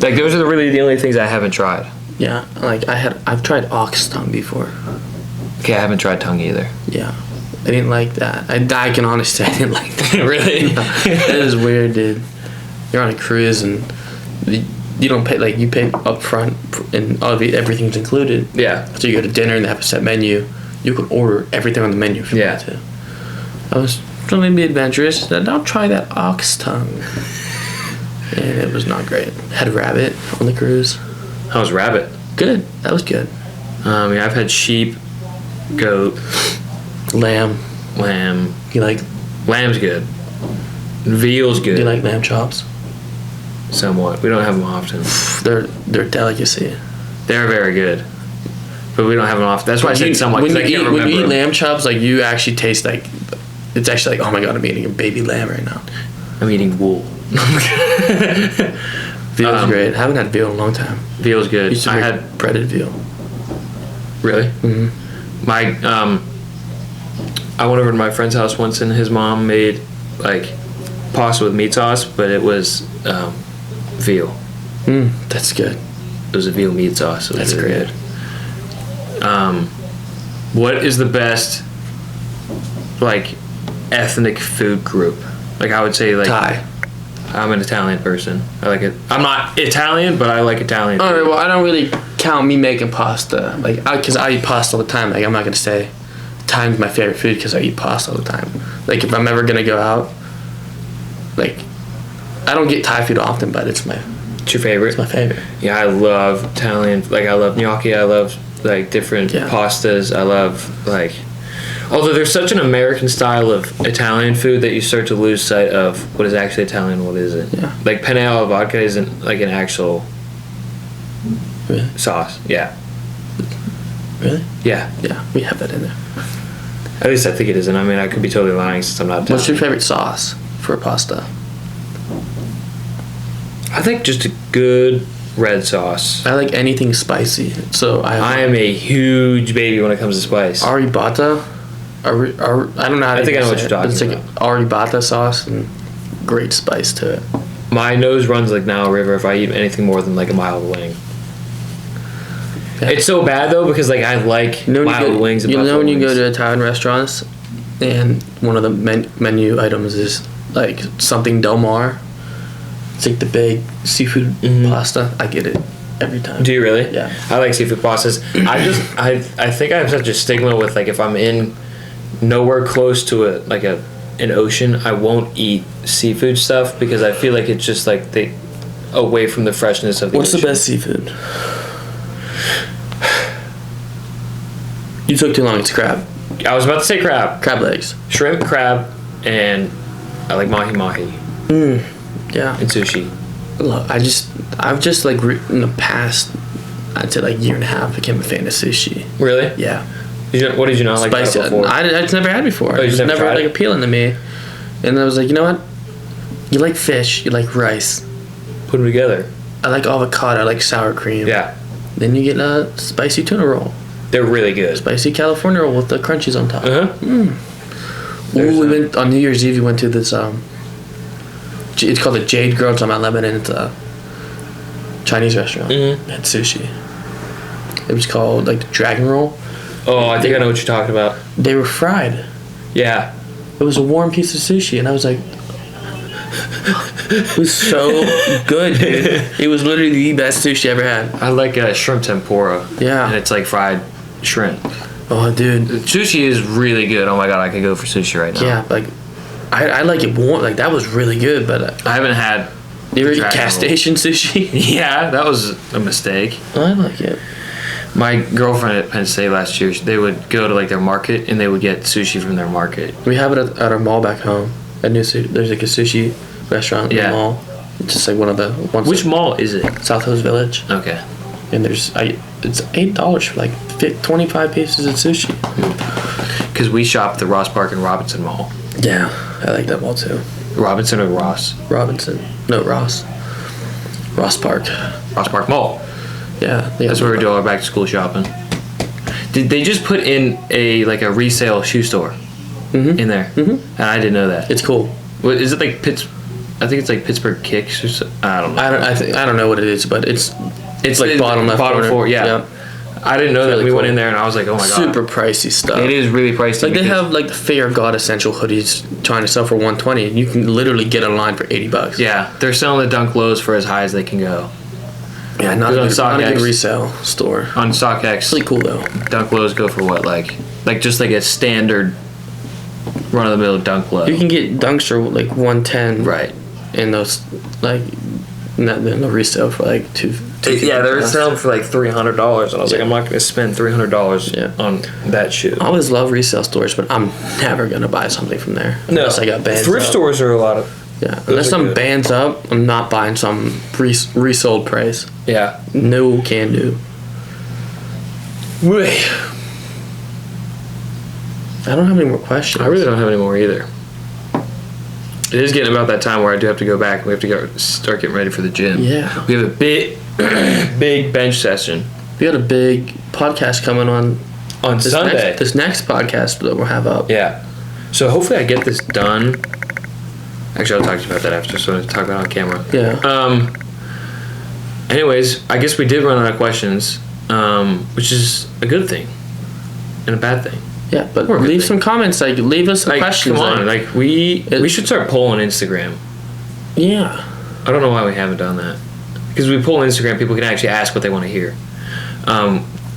Speaker 2: Like those are really the only things I haven't tried.
Speaker 1: Yeah, like I've tried ox tongue before.
Speaker 2: Okay, I haven't tried tongue either.
Speaker 1: Yeah, I didn't like that. I can honestly say I didn't like that.
Speaker 2: Really?
Speaker 1: It is weird, dude. You're on a cruise and you don't pay, like, you pay up front and everything's included.
Speaker 2: Yeah.
Speaker 1: So you go to dinner and they have a set menu. You can order everything on the menu if you
Speaker 2: Yeah.
Speaker 1: want to. I was trying to be adventurous. Said, I'll try that ox tongue. And it was not great. Had rabbit on the cruise.
Speaker 2: How was rabbit?
Speaker 1: Good. That was good.
Speaker 2: Yeah, I've had sheep, goat,
Speaker 1: Lamb.
Speaker 2: lamb.
Speaker 1: You like
Speaker 2: Lamb's good. Veal's good.
Speaker 1: do you like lamb chops?
Speaker 2: Somewhat. We don't have them often.
Speaker 1: They're a delicacy.
Speaker 2: They're very good, but we don't have them often. That's why I said somewhat.
Speaker 1: When
Speaker 2: 'cause I can't remember
Speaker 1: when you eat
Speaker 2: them.
Speaker 1: lamb chops, like, you actually taste like, it's actually like, oh my god, I'm eating a baby lamb right now.
Speaker 2: I'm eating wool.
Speaker 1: Veal's great. Haven't had veal in a long time.
Speaker 2: Veal's good.
Speaker 1: Used to
Speaker 2: I
Speaker 1: make
Speaker 2: had
Speaker 1: breaded veal.
Speaker 2: really.
Speaker 1: Mm-hmm.
Speaker 2: My I went over to my friend's house once, and his mom made like pasta with meat sauce, but it was veal.
Speaker 1: That's good.
Speaker 2: It was a veal meat sauce. It was
Speaker 1: That's
Speaker 2: really
Speaker 1: great.
Speaker 2: good. What is the best like ethnic food group? Like I would say like
Speaker 1: Thai.
Speaker 2: I'm an Italian person. I like it. I'm not Italian, but I like Italian.
Speaker 1: All right. Well, I don't really count me making pasta. Like, because I eat pasta all the time. Like, I'm not gonna say Italian's my favorite food because I eat pasta all the time. Like, if I'm ever gonna go out, like, I don't get Thai food often, but it's my
Speaker 2: It's
Speaker 1: my favorite.
Speaker 2: Yeah, I love Italian. Like I love gnocchi. I love like different
Speaker 1: Yeah.
Speaker 2: pastas. I love like. Although there's such an American style of Italian food that you start to lose sight of what is actually Italian. What is it?
Speaker 1: Yeah.
Speaker 2: Like penne alla vodka isn't like an actual
Speaker 1: Really?
Speaker 2: sauce. Yeah.
Speaker 1: Really?
Speaker 2: Yeah.
Speaker 1: Yeah, we have that in there.
Speaker 2: At least I think it isn't. I mean, I could be totally lying since I'm not Italian.
Speaker 1: What's your favorite sauce for pasta?
Speaker 2: I think just a good red sauce.
Speaker 1: I like anything spicy. So
Speaker 2: I am a huge baby when it comes to spice.
Speaker 1: arrabbiata. I don't know how to
Speaker 2: I think I know
Speaker 1: say
Speaker 2: what you're
Speaker 1: it, but
Speaker 2: talking
Speaker 1: it's like arrabbiata sauce and great spice to it.
Speaker 2: My nose runs like Nile River if I eat anything more than like a mild wing.
Speaker 1: Yeah.
Speaker 2: It's so bad though because like I like mild wings and
Speaker 1: you know
Speaker 2: buffalo
Speaker 1: when you go
Speaker 2: wings.
Speaker 1: to Italian restaurants and one of the menu items is like something Del Mar. It's like the big seafood pasta. I get it every time.
Speaker 2: Do you really?
Speaker 1: Yeah.
Speaker 2: I like seafood pastas. I think I have such a stigma with like if I'm in nowhere close to an ocean, I won't eat seafood stuff because I feel like it's just like away from the freshness of the
Speaker 1: What's the
Speaker 2: ocean.
Speaker 1: best seafood? You took too long. It's crab.
Speaker 2: I was about to say crab.
Speaker 1: Crab legs.
Speaker 2: Shrimp, crab, and I like mahi-mahi
Speaker 1: Yeah.
Speaker 2: and sushi.
Speaker 1: Look, I've just like in the past, I'd say like year and a half, became a fan of sushi.
Speaker 2: Really?
Speaker 1: Yeah.
Speaker 2: What did you not like
Speaker 1: Spicy.
Speaker 2: that before?
Speaker 1: I just never had before.
Speaker 2: you
Speaker 1: It was
Speaker 2: just never
Speaker 1: never
Speaker 2: tried
Speaker 1: like
Speaker 2: it?
Speaker 1: appealing to me. And I was like, you know what? You like fish. You like rice.
Speaker 2: Put them together.
Speaker 1: I like avocado. I like sour cream.
Speaker 2: Yeah.
Speaker 1: Then you get a spicy tuna roll.
Speaker 2: They're really good.
Speaker 1: Spicy California roll with the crunchies on top.
Speaker 2: Uh-huh.
Speaker 1: Ooh, we went on New Year's Eve. We went to this it's called the Jade Girl. It's on Mount Lebanon. It's a Chinese restaurant.
Speaker 2: Mhm.
Speaker 1: It had sushi. It was called like the Dragon Roll.
Speaker 2: Oh, I think I know what you're talking about.
Speaker 1: They were fried.
Speaker 2: Yeah.
Speaker 1: It was a warm piece of sushi, and I was like, it was so good, dude. It was literally the best sushi I ever had.
Speaker 2: I like shrimp tempura.
Speaker 1: Yeah.
Speaker 2: And it's like fried shrimp.
Speaker 1: Oh, dude.
Speaker 2: Sushi is really good. Oh my god, I could go for sushi right now.
Speaker 1: Yeah, like I like it warm. Like that was really good, but
Speaker 2: I haven't had.
Speaker 1: you ever eat
Speaker 2: Dragon
Speaker 1: gas
Speaker 2: Roll.
Speaker 1: station sushi?
Speaker 2: Yeah, that was a mistake.
Speaker 1: I like it.
Speaker 2: My girlfriend at Penn State last year, they would go to like their market and they would get sushi from their market.
Speaker 1: We have it at our mall back home. There's like a sushi restaurant in
Speaker 2: Yeah.
Speaker 1: the mall. It's just like one of the ones.
Speaker 2: Which mall is it?
Speaker 1: South Hills Village,
Speaker 2: Okay.
Speaker 1: and it's $8 for like 25 pieces of sushi.
Speaker 2: because we shop at the Ross Park and Robinson Mall.
Speaker 1: Yeah, I like that mall too.
Speaker 2: Robinson or Ross?
Speaker 1: Robinson. No, Ross. Ross Park.
Speaker 2: Ross Park Mall.
Speaker 1: Yeah.
Speaker 2: That's where we do our back to school shopping. Did they just put in a resale shoe store in there? Mm-hmm. And I didn't know that.
Speaker 1: It's cool.
Speaker 2: What is it like? I think it's like Pittsburgh Kicks or something. I don't know.
Speaker 1: I don't know what it is, but it's like bottom left
Speaker 2: bottom
Speaker 1: corner.
Speaker 2: four. Yeah.
Speaker 1: Yep.
Speaker 2: I didn't know that.
Speaker 1: Really
Speaker 2: We
Speaker 1: cool.
Speaker 2: went in there and I was like, oh my god.
Speaker 1: Super pricey stuff.
Speaker 2: It is really pricey.
Speaker 1: Like they have like the Fear of God essential hoodies trying to sell for $120, and you can literally get online for $80.
Speaker 2: Yeah, they're selling the Dunk Lows for as high as they can go.
Speaker 1: Yeah, not a
Speaker 2: on
Speaker 1: good
Speaker 2: StockX.
Speaker 1: resale store.
Speaker 2: On StockX,
Speaker 1: Really cool though.
Speaker 2: Dunk Lows go for what, like just like a standard run of the mill Dunk Low.
Speaker 1: You can get dunks for like $110,
Speaker 2: Right.
Speaker 1: And those like not the resale for like two.
Speaker 2: Yeah, they're selling for like $300, and I was like, I'm not going to spend $300 on that shoe.
Speaker 1: I always love resale stores, but I'm never gonna buy something from there unless I got bands
Speaker 2: Thrift
Speaker 1: up.
Speaker 2: stores are a lot of.
Speaker 1: Yeah, unless
Speaker 2: are
Speaker 1: I'm
Speaker 2: good.
Speaker 1: bands up, I'm not buying some resold price.
Speaker 2: Yeah.
Speaker 1: No can do. Wait. I don't have any more questions.
Speaker 2: I really don't have any more either. It is getting about that time where I do have to go back. We have to start getting ready for the gym.
Speaker 1: Yeah.
Speaker 2: We have a big bench session
Speaker 1: We got a big podcast coming on
Speaker 2: Sunday.
Speaker 1: this next podcast that we'll have up.
Speaker 2: Yeah. So hopefully I get this done. Actually, I'll talk to you about that after, so I talk about it on camera.
Speaker 1: Yeah.
Speaker 2: Anyways, I guess we did run out of questions, which is a good thing and a bad thing.
Speaker 1: Yeah, but
Speaker 2: Or a good
Speaker 1: leave
Speaker 2: thing.
Speaker 1: some comments. Like, leave us some questions.
Speaker 2: Come on, we should start polling Instagram.
Speaker 1: Yeah.
Speaker 2: I don't know why we haven't done that. Because we poll Instagram, people can actually ask what they want to hear.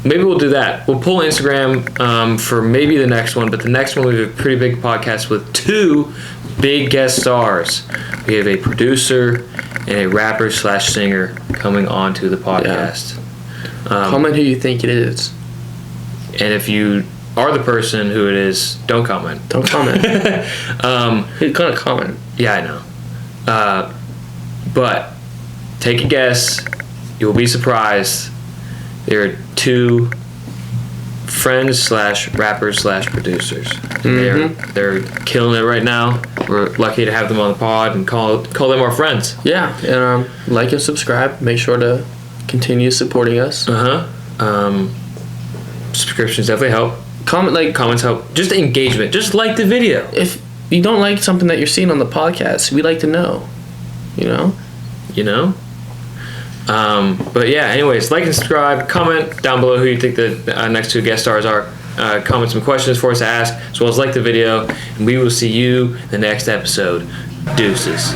Speaker 2: Maybe we'll do that. We'll pull Instagram for maybe the next one, but the next one we have a pretty big podcast with 2 big guest stars. We have a producer and a rapper / singer coming onto the podcast.
Speaker 1: Comment who you think it is.
Speaker 2: And if you are the person who it is, don't comment.
Speaker 1: Don't comment. Who's gonna comment?
Speaker 2: Yeah, I know. But take a guess. You will be surprised. There are 2 friends / rappers / producers.
Speaker 1: Mm-hmm.
Speaker 2: They're killing it right now. We're lucky to have them on the pod and call them our friends.
Speaker 1: Yeah, and like and subscribe. Make sure to continue supporting us.
Speaker 2: Subscriptions definitely help. Comments help. Just engagement. Just like the video.
Speaker 1: If you don't like something that you're seeing on the podcast, we'd like to know.
Speaker 2: You know? But yeah, anyways, like and subscribe. Comment down below who you think the next 2 guest stars are. Comment some questions for us to ask, as well as like the video. And we will see you in the next episode. Deuces.